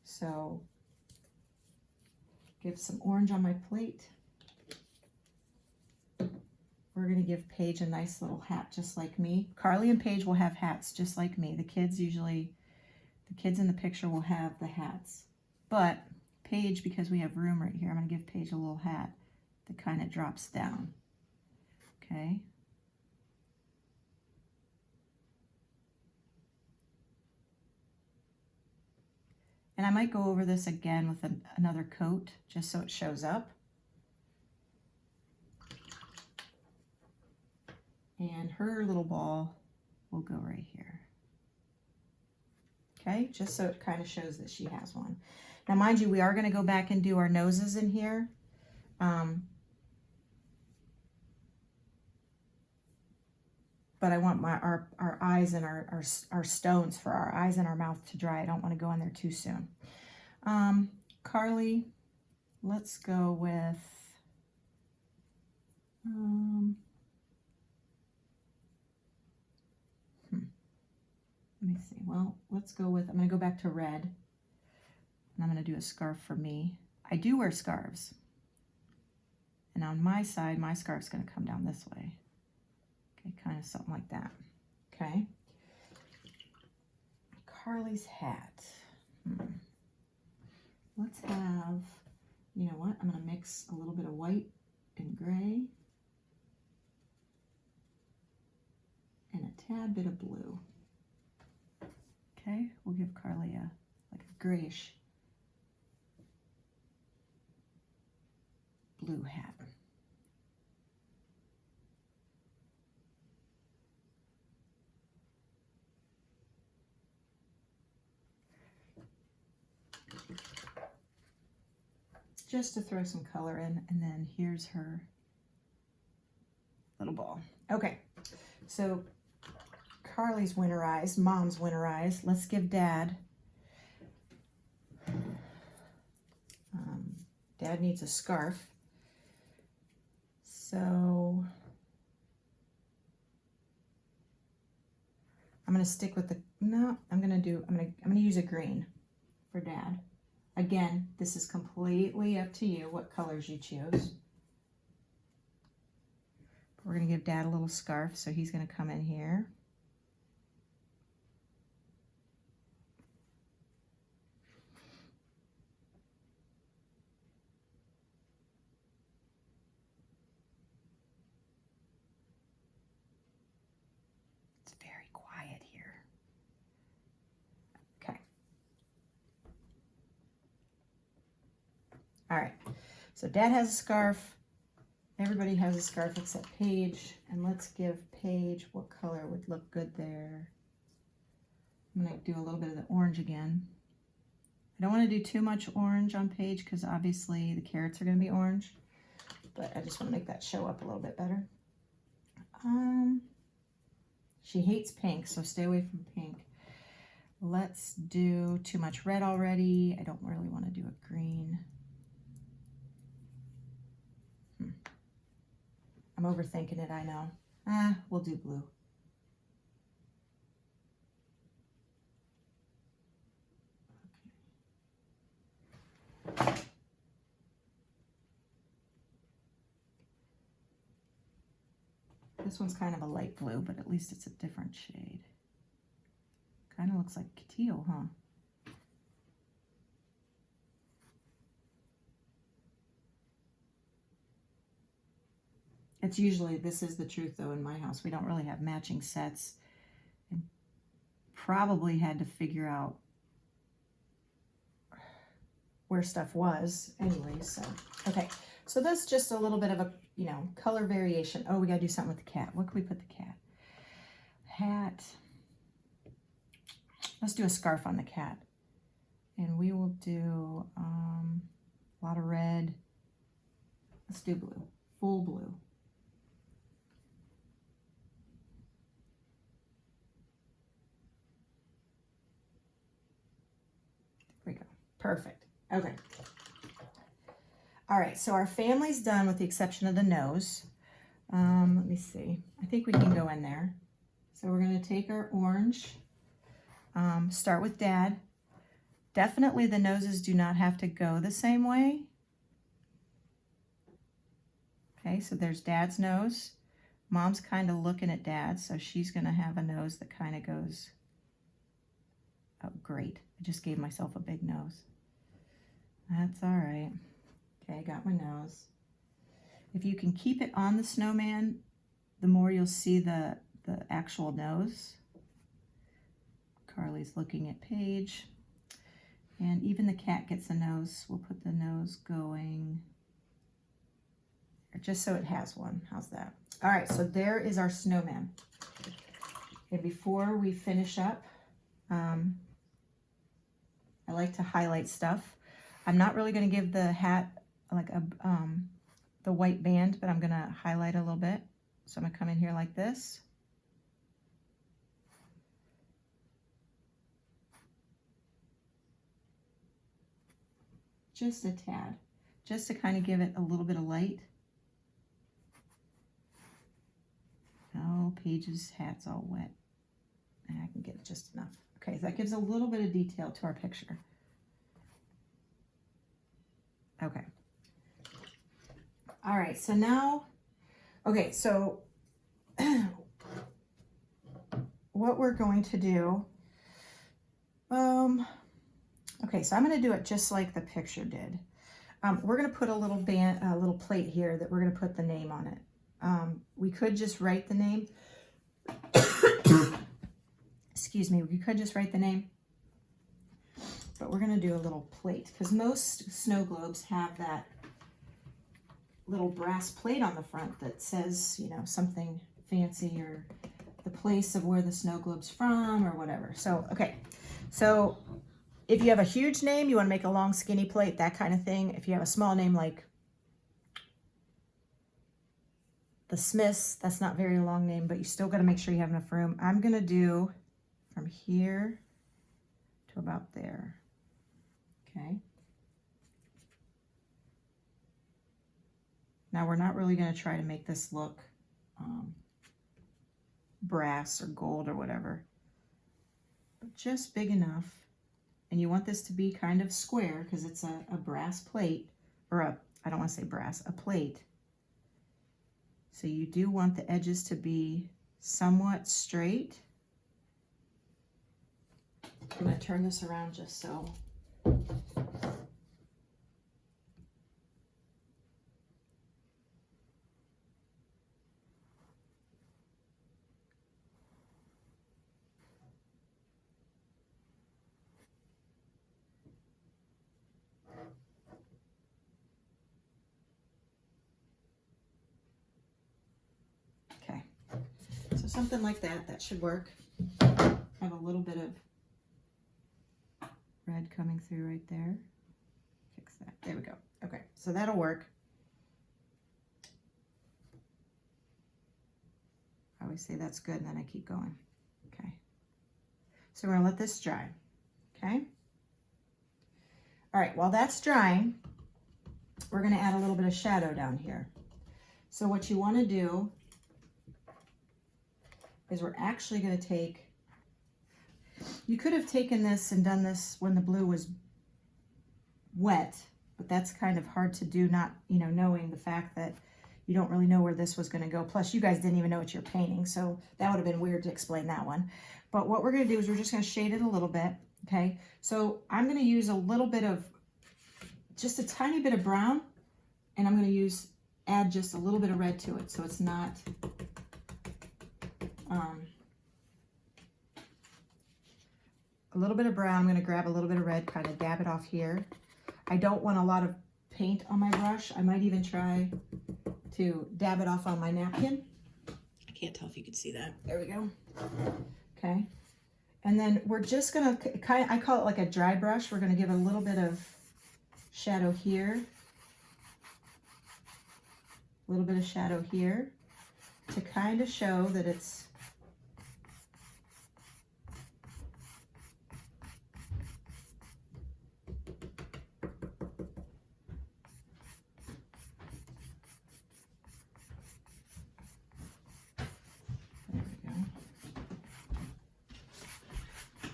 So give some orange on my plate. We're going to give Paige a nice little hat just like me. Carly and Paige will have hats just like me. The kids in the picture will have the hats. But Paige, because we have room right here, I'm going to give Paige a little hat that kind of drops down. Okay. And I might go over this again with another coat just so it shows up. And her little ball will go right here. Okay, just so it kind of shows that she has one. Now, mind you, we are going to go back and do our noses in here. But I want our eyes and our stones for our eyes and our mouth to dry. I don't want to go in there too soon. Carly, let's go with Let me see. Well, let's go with, I'm going to go back to red. And I'm going to do a scarf for me. I do wear scarves. And on my side, my scarf's going to come down this way. Okay, kind of something like that. Okay. Carly's hat. Let's have, you know what? I'm going to mix a little bit of white and gray. And a tad bit of blue. Okay, we'll give Carly a grayish blue hat. Just to throw some color in, and then here's her little ball. Okay, so Carly's winterized, Mom's winterized. Let's give Dad. Dad needs a scarf. So I'm gonna stick with the, no, I'm gonna use a green for Dad. Again, this is completely up to you what colors you choose. We're gonna give Dad a little scarf, so he's gonna come in here. It's very quiet here. Okay. All right, so Dad has a scarf. Everybody has a scarf except Paige. And let's give Paige, what color would look good there? I'm gonna do a little bit of the orange again. I don't wanna do too much orange on Paige because obviously the carrots are gonna be orange, but I just wanna make that show up a little bit better. She hates pink, so stay away from pink. Let's do too much red already. I don't really wanna do a green. I'm overthinking it, I know. We'll do blue. Okay. This one's kind of a light blue, but at least it's a different shade. Kind of looks like teal, huh? It's usually, this is the truth though in my house. We don't really have matching sets. And probably had to figure out where stuff was anyway, so. Okay, so that's just a little bit of a, you know, color variation. Oh, we gotta do something with the cat. What can we put the cat? Hat. Let's do a scarf on the cat. And we will do a lot of red. Let's do blue, full blue. There we go, perfect, okay. All right, so our family's done with the exception of the nose. Let me see, I think we can go in there. So we're gonna take our orange, start with Dad. Definitely the noses do not have to go the same way. Okay, so there's Dad's nose. Mom's kind of looking at Dad, so she's gonna have a nose that kind of goes, oh great, I just gave myself a big nose. That's all right. Okay, I got my nose. If you can keep it on the snowman, the more you'll see the actual nose. Carly's looking at Paige. And even the cat gets a nose. We'll put the nose going, just so it has one. How's that? All right, so there is our snowman. Okay, before we finish up, I like to highlight stuff. I'm not really gonna give the hat like a the white band, but I'm gonna highlight a little bit. So I'm gonna come in here like this. Just a tad, just to kind of give it a little bit of light. Paige's hat's all wet. And I can get just enough. Okay, so that gives a little bit of detail to our picture. Okay. All right, so now, okay, so what we're going to do, okay, so I'm going to do it just like the picture did. We're going to put a little plate here that we're going to put the name on it. We could just write the name. Excuse me, we could just write the name. But we're going to do a little plate because most snow globes have that little brass plate on the front that says, you know, something fancy or the place of where the snow globe's from or whatever. So, okay. So if you have a huge name, you want to make a long skinny plate, that kind of thing. If you have a small name like the Smiths, that's not very long name, but you still got to make sure you have enough room. I'm going to do from here to about there. Okay. Now we're not really going to try to make this look brass or gold or whatever, but just big enough. And you want this to be kind of square because it's a brass plate, or I don't want to say brass, a plate. So you do want the edges to be somewhat straight. I'm going to turn this around just so. Okay, so something like that, that should work. Have a little bit of red coming through right there. Fix that. There we go. Okay, so that'll work. I always say that's good, and then I keep going. Okay. So we're gonna let this dry. Okay. All right, while that's drying, we're gonna add a little bit of shadow down here. So what you wanna do is we're actually gonna take, you could have taken this and done this when the blue was wet, but that's kind of hard to do, not, you know, knowing the fact that you don't really know where this was going to go. Plus, you guys didn't even know what you're painting, so that would have been weird to explain that one. But what we're going to do is we're just going to shade it a little bit, okay? So I'm going to use a little bit of, just a tiny bit of brown, and I'm going to add just a little bit of red to it, so it's not, a little bit of brown. I'm going to grab a little bit of red, kind of dab it off here. I don't want a lot of paint on my brush. I might even try to dab it off on my napkin. I can't tell if you can see that. There we go. Okay. And then we're just going to kind of, I call it like a dry brush. We're going to give a little bit of shadow here. A little bit of shadow here to kind of show that it's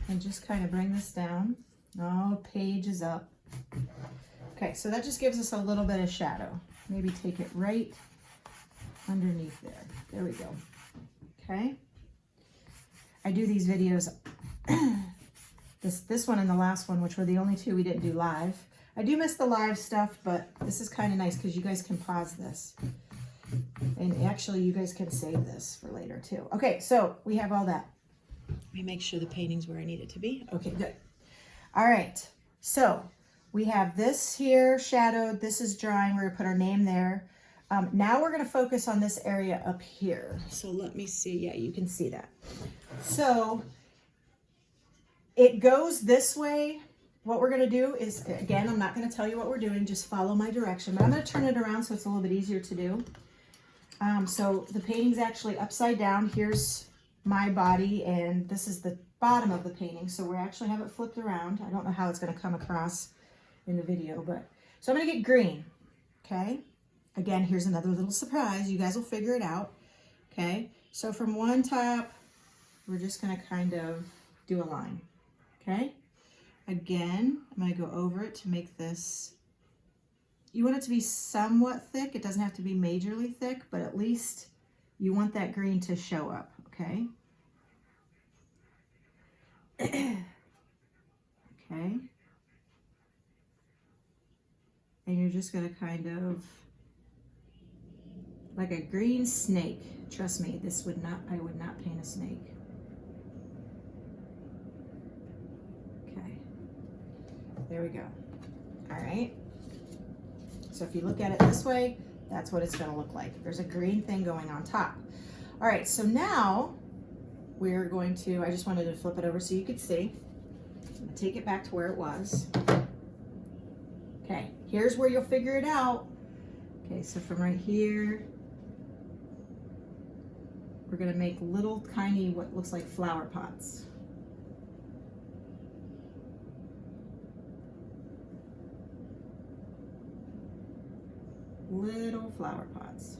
and just kind of bring this down. Oh, page is up. Okay, so that just gives us a little bit of shadow. Maybe take it right underneath there. There we go. Okay. I do these videos, this one and the last one, which were the only two we didn't do live. I do miss the live stuff, but this is kind of nice because you guys can pause this. And actually, you guys can save this for later too. Okay, so we have all that. Let me make sure the painting's where I need it to be. Okay, good. All right, so we have this here shadowed. This is drying. We're gonna put our name there. Now we're gonna focus on this area up here. So let me see. Yeah, you can see that. So it goes this way. What we're gonna do is, again, I'm not gonna tell you what we're doing. Just follow my direction. But I'm gonna turn it around so it's a little bit easier to do. So the painting's actually upside down. Here's my body, and this is the bottom of the painting. So we actually have it flipped around. I don't know how it's going to come across in the video, but so I'm going to get green. Okay. Again, here's another little surprise. You guys will figure it out. Okay. So from one top, we're just gonna kind of do a line, okay? Again, I'm gonna go over it to make this, you want it to be somewhat thick. It doesn't have to be majorly thick, but at least you want that green to show up, okay? Okay. And you're just gonna kind of, like a green snake. Trust me, this would not, I would not paint a snake. Okay, there we go. All right. So if you look at it this way, that's what it's gonna look like. There's a green thing going on top. All right, so now we're going to, I just wanted to flip it over so you could see. I'm gonna take it back to where it was. Okay, here's where you'll figure it out. Okay, so from right here, we're gonna make little tiny, what looks like flower pots. Little flower pots.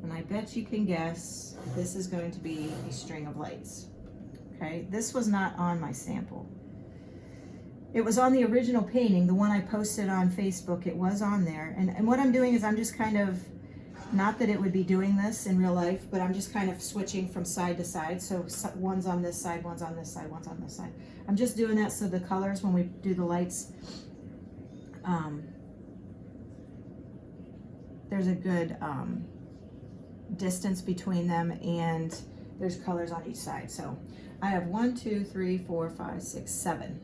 And I bet you can guess this is going to be a string of lights. Okay, this was not on my sample. It was on the original painting, the one I posted on Facebook. It was on there. And what I'm doing is I'm just kind of, not that it would be doing this in real life, but I'm just kind of switching from side to side. So one's on this side, one's on this side, one's on this side. I'm just doing that so the colors, when we do the lights, there's a good distance between them, and there's colors on each side. So I have 1, 2, 3, 4, 5, 6, 7.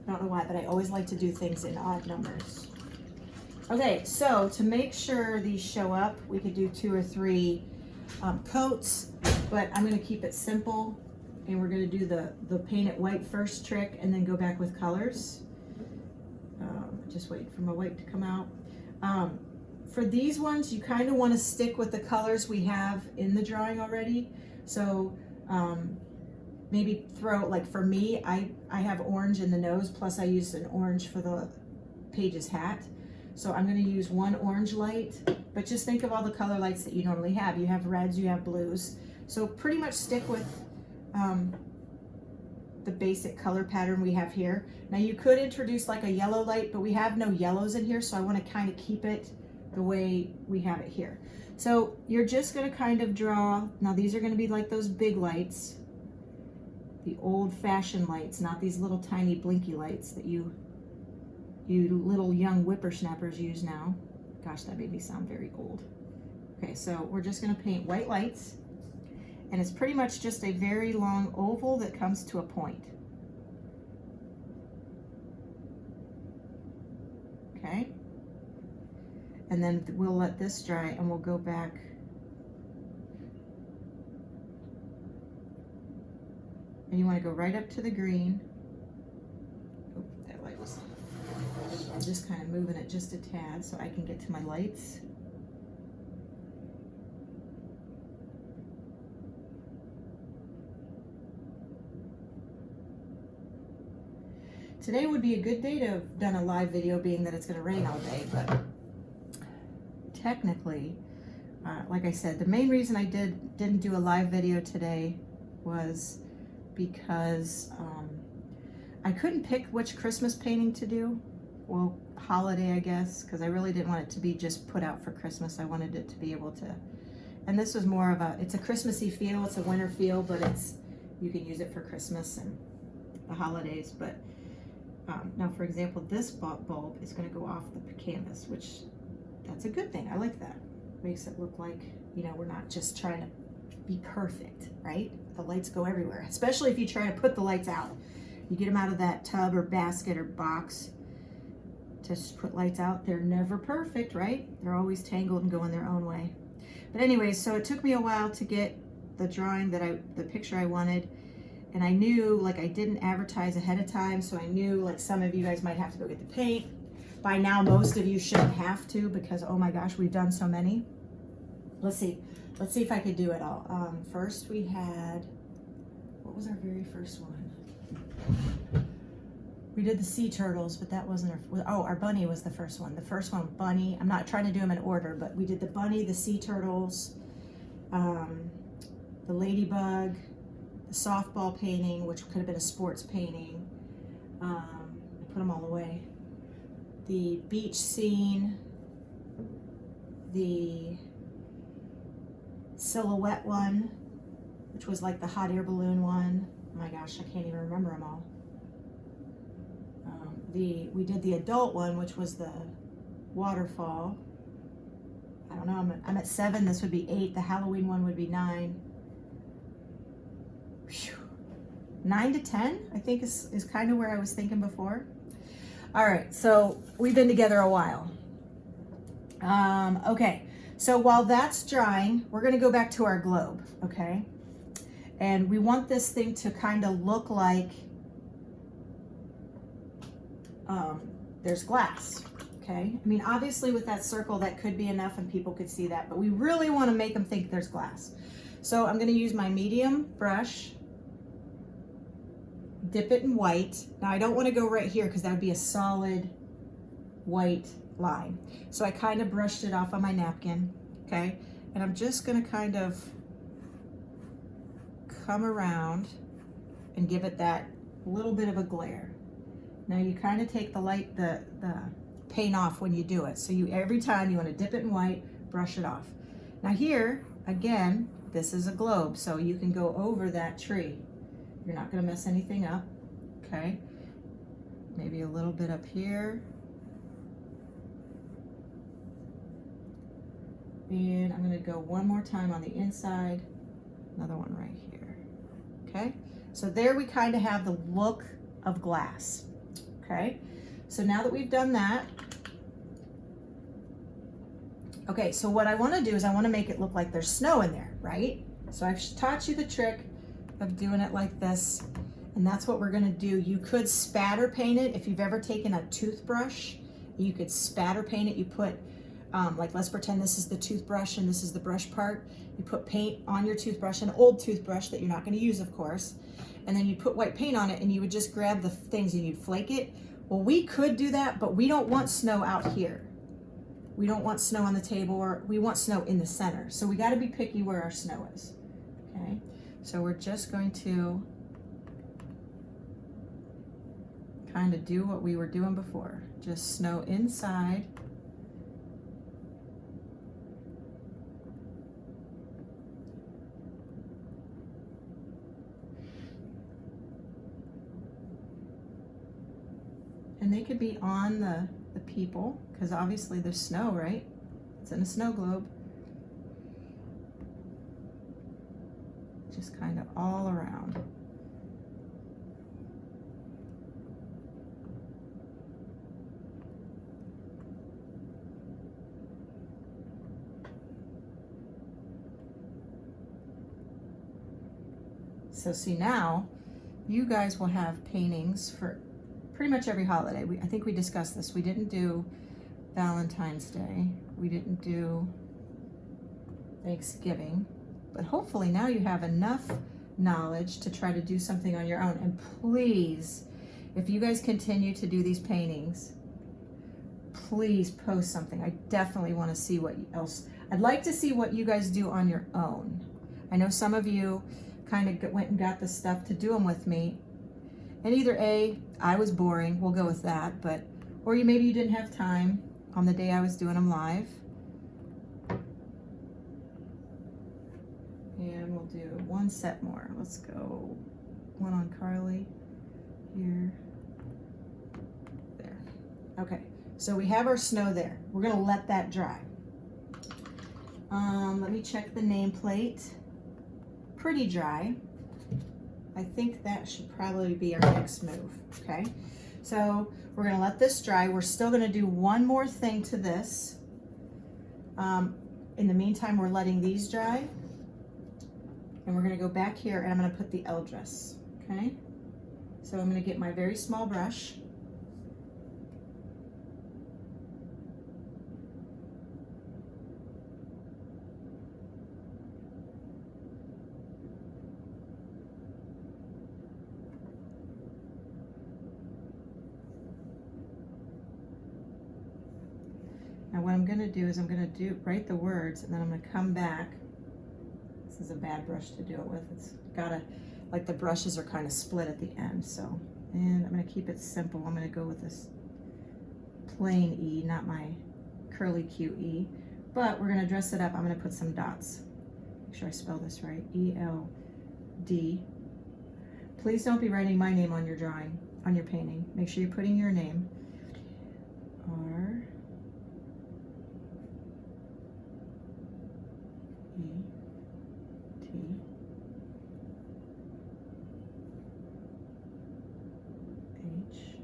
I don't know why, but I always like to do things in odd numbers. Okay, so to make sure these show up, we could do 2 or 3 coats, but I'm gonna keep it simple, and we're gonna do the paint it white first trick and then go back with colors. Just wait for my white to come out. For these ones, you kind of want to stick with the colors we have in the drawing already. So maybe throw, like for me, I have orange in the nose, plus I used an orange for the Paige's hat. So I'm going to use 1 orange light, but just think of all the color lights that you normally have. You have reds, you have blues. So pretty much stick with the basic color pattern we have here. Now you could introduce like a yellow light, but we have no yellows in here, so I want to kind of keep it the way we have it here. So you're just going to kind of draw, now these are going to be like those big lights, the old-fashioned lights, not these little tiny blinky lights that you little young whippersnappers use now. Gosh, that made me sound very old. Okay, so we're just going to paint white lights, and it's pretty much just a very long oval that comes to a point. Okay, and then we'll let this dry and we'll go back. And you want to go right up to the green. Oh, that light was, I'm just kind of moving it just a tad so I can get to my lights. Today would be a good day to have done a live video, being that it's going to rain all day, but technically, like I said, the main reason I didn't do a live video today was because I couldn't pick which Christmas painting to do. Well, holiday, I guess, because I really didn't want it to be just put out for Christmas. I wanted it to be able to, and this was more of a, it's a Christmassy feel, it's a winter feel, but it's, you can use it for Christmas and the holidays. But now, for example, this bulb is going to go off the canvas, which that's a good thing. I like that. Makes it look like, you know, we're not just trying to be perfect, right? The lights go everywhere, especially if you try to put the lights out. You get them out of that tub or basket or box to just put lights out. They're never perfect, right? They're always tangled and going their own way. But anyways, so it took me a while to get the drawing that the picture I wanted. And I knew, like, I didn't advertise ahead of time, so I knew, like, some of you guys might have to go get the paint. By now, most of you shouldn't have to, because, oh my gosh, we've done so many. Let's see if I could do it all. First we had, what was our very first one? We did the sea turtles, but that wasn't our bunny was the first one. The first one, bunny. I'm not trying to do them in order, but we did the bunny, the sea turtles, the ladybug, the softball painting, which could have been a sports painting. I put them all away. The beach scene, the silhouette one, which was like the hot air balloon one. Oh my gosh, I can't even remember them all. We did the adult one, which was the waterfall. I don't know, I'm at 7, this would be 8. The Halloween one would be 9. Whew. 9 to 10, I think is kind of where I was thinking before. All right, so we've been together a while. Okay, so while that's drying, we're gonna go back to our globe, okay? And we want this thing to kind of look like there's glass, okay? I mean, obviously with that circle, that could be enough and people could see that, but we really want to make them think there's glass. So I'm going to use my medium brush, dip it in white. Now I don't want to go right here because that would be a solid white line. So I kind of brushed it off on my napkin, okay? And I'm just going to kind of come around and give it that little bit of a glare. Now you kind of take the paint off when you do it. So every time you want to dip it in white, brush it off. Now here, again, this is a globe, so you can go over that tree. You're not going to mess anything up, okay? Maybe a little bit up here. And I'm going to go one more time on the inside, another one right here, okay? So there we kind of have the look of glass. Okay, so now that we've done that, okay, so what I want to do is I want to make it look like there's snow in there, right? So I've taught you the trick of doing it like this, and that's what we're going to do. You could spatter paint it. If you've ever taken a toothbrush, you could spatter paint it. You put, like let's pretend this is the toothbrush and this is the brush part. You put paint on your toothbrush, an old toothbrush that you're not going to use, of course. And then you put white paint on it and you would just grab the things and you'd flake it. Well, we could do that, but we don't want snow out here. We don't want snow on the table, or we want snow in the center. So we got to be picky where our snow is. Okay, so we're just going to kind of do what we were doing before. Just snow inside. And they could be on the people, because obviously there's snow, right? It's in a snow globe. Just kind of all around. So see, now you guys will have paintings for pretty much every holiday. I think we discussed this. We didn't do Valentine's Day. We didn't do Thanksgiving. But hopefully now you have enough knowledge to try to do something on your own. And please, if you guys continue to do these paintings, please post something. I definitely want to see what else. I'd like to see what you guys do on your own. I know some of you kind of went and got the stuff to do them with me. And either A, I was boring, we'll go with that, or maybe you didn't have time on the day I was doing them live. And we'll do one set more. Let's go one on Carly here, there. Okay, so we have our snow there. We're gonna let that dry. Let me check the nameplate. Pretty dry. I think that should probably be our next move, okay? So we're gonna let this dry. We're still gonna do one more thing to this. In the meantime, we're letting these dry. And we're gonna go back here and I'm gonna put the Eldrass, okay? So I'm gonna get my very small brush. I'm gonna do is write the words, and then I'm gonna come back. This is a bad brush to do it with. It's gotta, like the brushes are kind of split at the end, so. And I'm gonna keep it simple. I'm gonna go with this plain E, not my curly Q E, but we're gonna dress it up. I'm gonna put some dots. Make sure I spell this right, E-L-D. Please don't be writing my name on your drawing, on your painting. Make sure you're putting your name. R E T H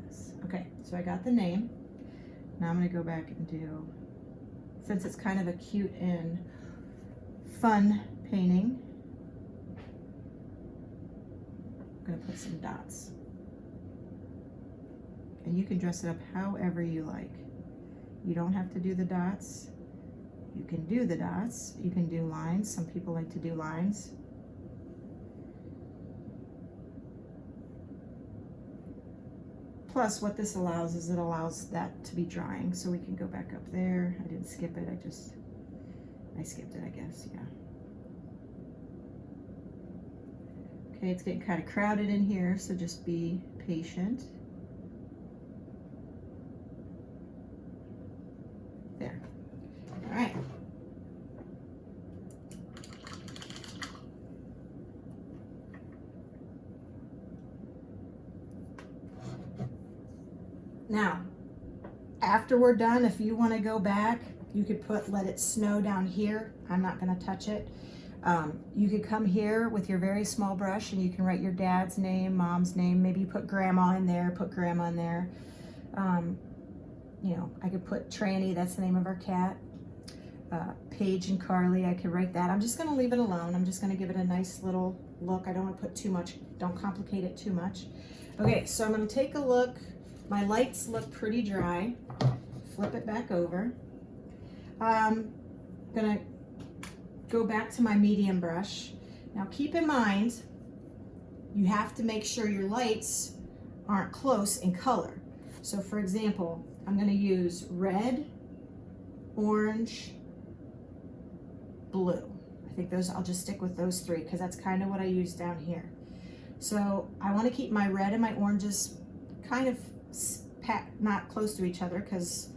S. Okay, so I got the name. Now I'm going to go back and do, since it's kind of a cute and fun painting, I'm going to put some dots. And you can dress it up however you like. You don't have to do the dots. You can do the dots. You can do lines. Some people like to do lines. Plus, what this allows is it allows that to be drying. So we can go back up there. I didn't skip it. I skipped it, I guess, yeah. Okay, it's getting kind of crowded in here, so just be patient. There. All right. Now, after we're done, if you want to go back, you could put let it snow down here. I'm not going to touch it. You could come here with your very small brush and you can write your dad's name, mom's name. Maybe you put grandma in there, put grandma in there. You know, I could put Tranny, that's the name of our cat. Paige and Carly, I could write that. I'm just going to leave it alone. I'm just going to give it a nice little look. I don't want to put too much, don't complicate it too much. Okay, so I'm going to take a look. My lights look pretty dry. Flip it back over. I'm going to go back to my medium brush. Now keep in mind, you have to make sure your lights aren't close in color. So for example, I'm going to use red, orange, blue. I think those, I'll just stick with those three because that's kind of what I use down here. So I want to keep my red and my oranges kind of not close to each other because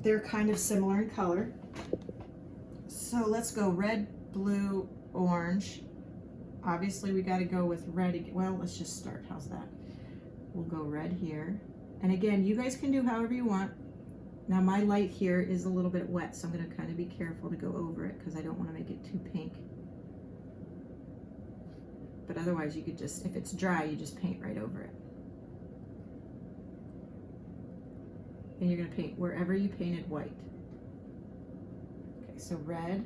they're kind of similar in color. So let's go red, blue, orange. Obviously we got to go with red again. Well, let's just start. How's that? We'll go red here. And again, you guys can do however you want. Now my light here is a little bit wet, so I'm going to kind of be careful to go over it because I don't want to make it too pink. But otherwise you could just, if it's dry, you just paint right over it. And you're going to paint wherever you painted white. Okay, so red,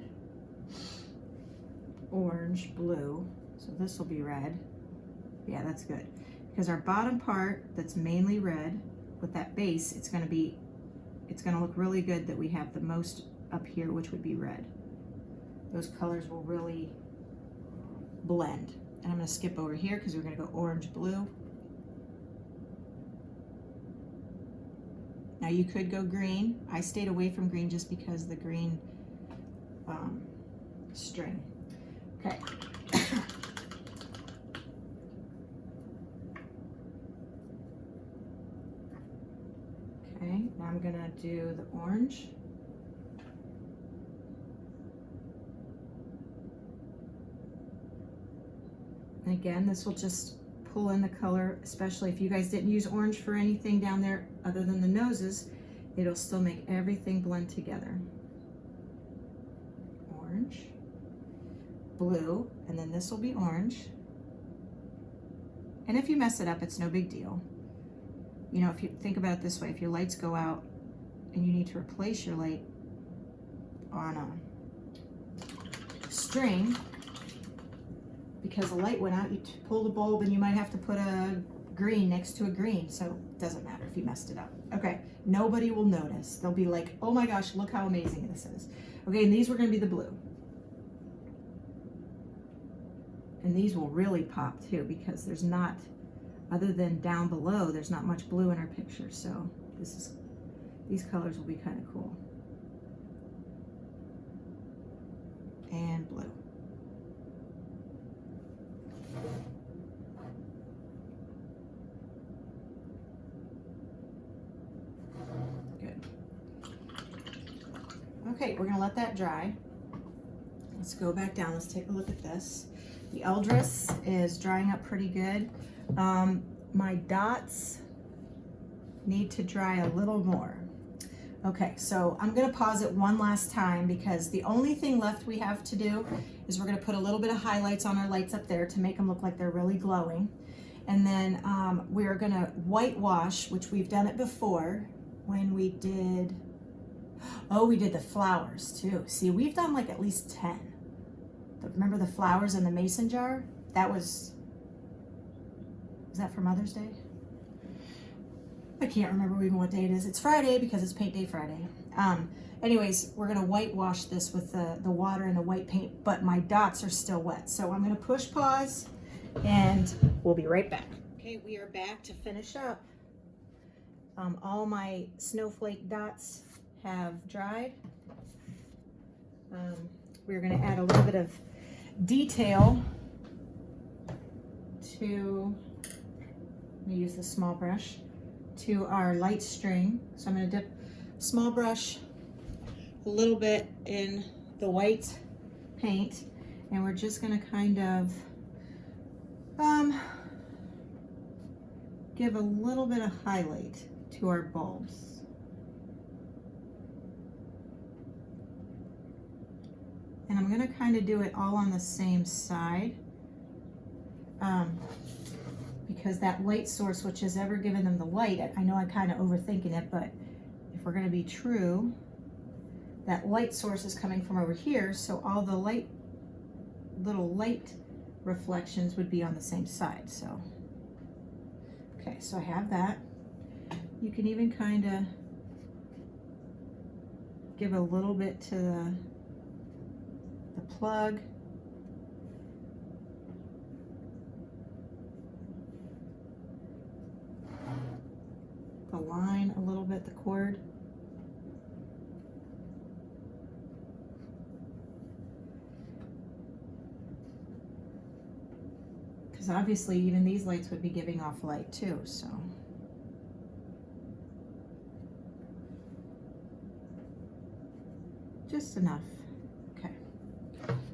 orange, blue. So this will be red. Yeah, that's good. Because our bottom part that's mainly red, with that base, it's going to look really good that we have the most up here, which would be red. Those colors will really blend. And I'm going to skip over here because we're going to go orange, blue. Now you could go green. I stayed away from green just because the green string. Okay. Okay, now I'm gonna do the orange. And again, this will just pull in the color, especially if you guys didn't use orange for anything down there other than the noses, it'll still make everything blend together. Orange, blue, and then this will be orange. And if you mess it up, it's no big deal. You know, if you think about it this way, if your lights go out and you need to replace your light on a string, because the light went out, you pull the bulb and you might have to put a green next to a green, so it doesn't matter if you messed it up. Okay, nobody will notice. They'll be like, oh my gosh, look how amazing this is. Okay, and these were gonna be the blue. And these will really pop too because there's not other than down below, there's not much blue in our picture. So these colors will be kind of cool. And blue. Good. Okay, we're gonna let that dry. Let's go back down. Let's take a look at this. The Eldris is drying up pretty good. My dots need to dry a little more. Okay, so I'm gonna pause it one last time because the only thing left we have to do is we're gonna put a little bit of highlights on our lights up there to make them look like they're really glowing. And then we're gonna whitewash, which we've done it before when we did, we did the flowers too. See, we've done like at least 10. Remember the flowers in the mason jar? Was that for Mother's Day? I can't remember even what day it is. It's Friday because it's Paint Day Friday. Anyways, we're gonna whitewash this with the water and the white paint, but my dots are still wet. So I'm gonna push pause and we'll be right back. Okay, we are back to finish up. All my snowflake dots have dried. We're gonna add a little bit of detail to, let me use the small brush, to our light string. So I'm going to dip small brush a little bit in the white paint, and we're just going to kind of give a little bit of highlight to our bulbs. And I'm going to kind of do it all on the same side. Because that light source, which has ever given them the light, I know I'm kind of overthinking it, but if we're going to be true, that light source is coming from over here, so all the little light reflections would be on the same side. So, okay, so I have that. You can even kind of give a little bit to the plug. The line a little bit, the cord. Because obviously even these lights would be giving off light too, so. Just enough. Okay.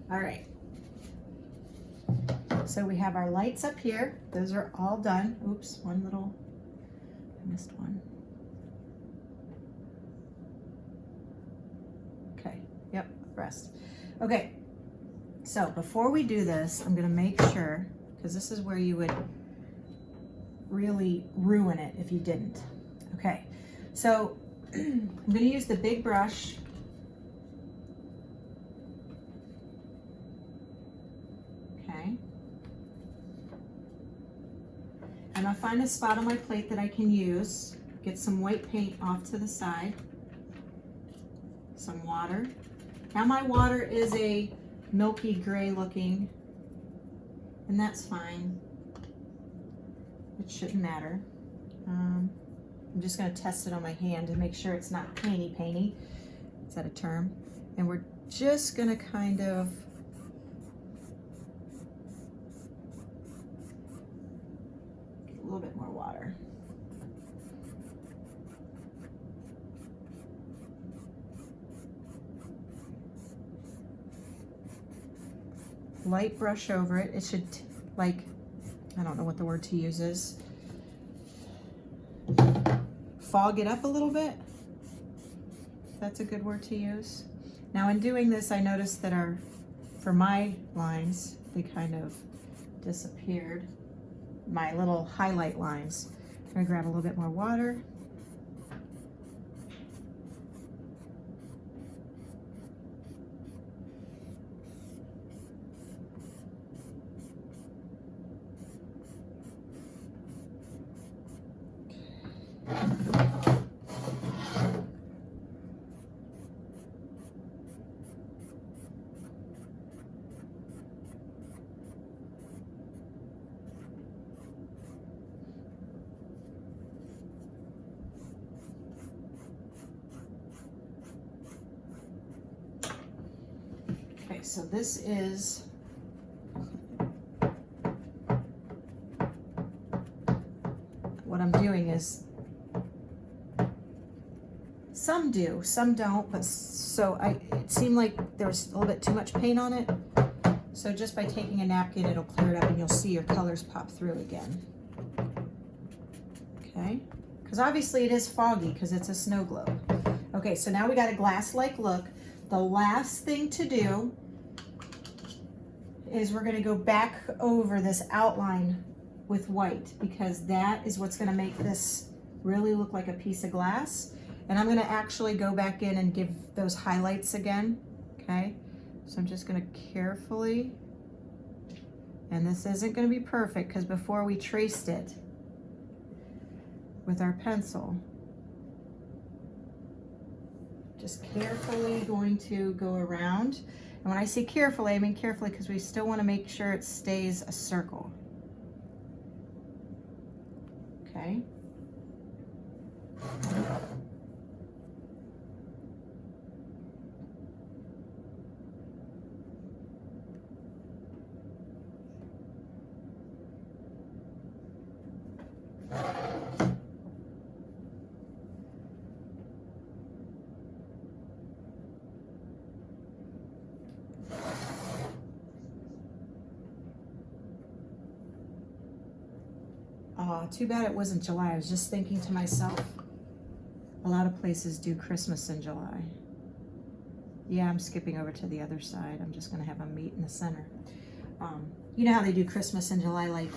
All right. So we have our lights up here. Those are all done. Oops, I missed one. Okay, yep, rest. Okay, so before we do this, I'm gonna make sure, because this is where you would really ruin it if you didn't. Okay, so I'm gonna use the big brush. Okay. I'm gonna find a spot on my plate that I can use, get some white paint off to the side, some water. Now my water is a milky gray looking, and that's fine. It shouldn't matter. I'm just gonna test it on my hand to make sure it's not painty. Is that a term? And we're just gonna kind of a little bit more water. Light brush over it. It should, like, I don't know what the word to use is. Fog it up a little bit. That's a good word to use. Now in doing this, I noticed that for my lines, they kind of disappeared. My little highlight lines. I'm gonna grab a little bit more water. Okay, so this is what I'm doing is, some do, some don't, but so it seemed like there was a little bit too much paint on it. So just by taking a napkin, it'll clear it up and you'll see your colors pop through again. Okay, because obviously it is foggy because it's a snow globe. Okay, so now we got a glass-like look. The last thing to do is we're gonna go back over this outline with white, because that is what's gonna make this really look like a piece of glass. And I'm gonna actually go back in and give those highlights again, okay? So I'm just gonna carefully, and this isn't gonna be perfect because before we traced it with our pencil, just carefully going to go around. And when I say carefully, I mean carefully because we still wanna make sure it stays a circle, okay? Too bad it wasn't July. I was just thinking to myself, a lot of places do Christmas in July. Yeah, I'm skipping over to the other side. I'm just gonna have them meet in the center. You know how they do Christmas in July, like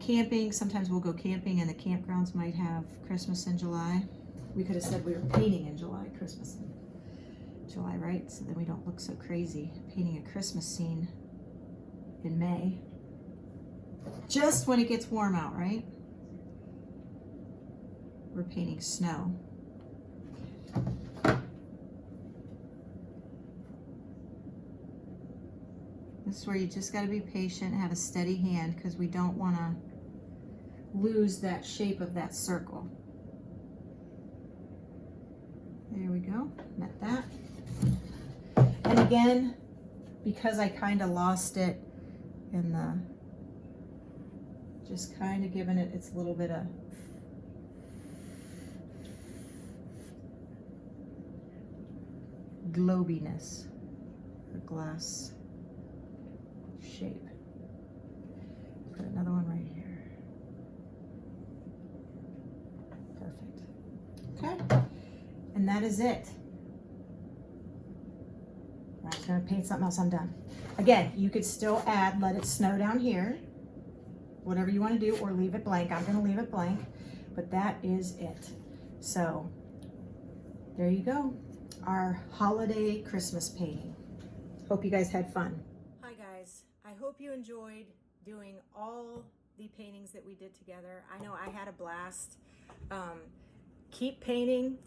camping. Sometimes we'll go camping and the campgrounds might have Christmas in July. We could have said we were painting in July, Christmas in July, right? So then we don't look so crazy painting a Christmas scene in May. Just when it gets warm out, right? We're painting snow. This is where you just got to be patient, have a steady hand, because we don't want to lose that shape of that circle. There we go, met that. And again, because I kind of lost it in the, just kind of giving it its little bit of globiness, or glass shape. Put another one right here. Perfect. Okay, and that is it. I'm just gonna paint something else, I'm done. Again, you could still add, let it snow down here, whatever you want to do, or leave it blank. I'm going to leave it blank, but that is it. So there you go, our holiday Christmas painting. Hope you guys had fun. Hi guys, I hope you enjoyed doing all the paintings that we did together. I know I had a blast. Keep painting,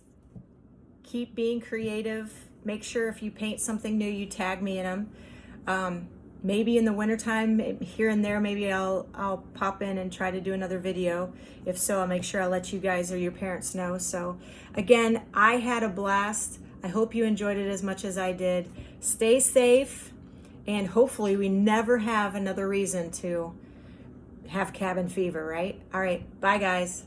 keep being creative. Make sure if you paint something new, you tag me in them. Maybe in the wintertime, here and there, maybe I'll pop in and try to do another video. If so, I'll make sure I'll let you guys or your parents know. So again, I had a blast. I hope you enjoyed it as much as I did. Stay safe, and hopefully we never have another reason to have cabin fever, right? All right, bye guys.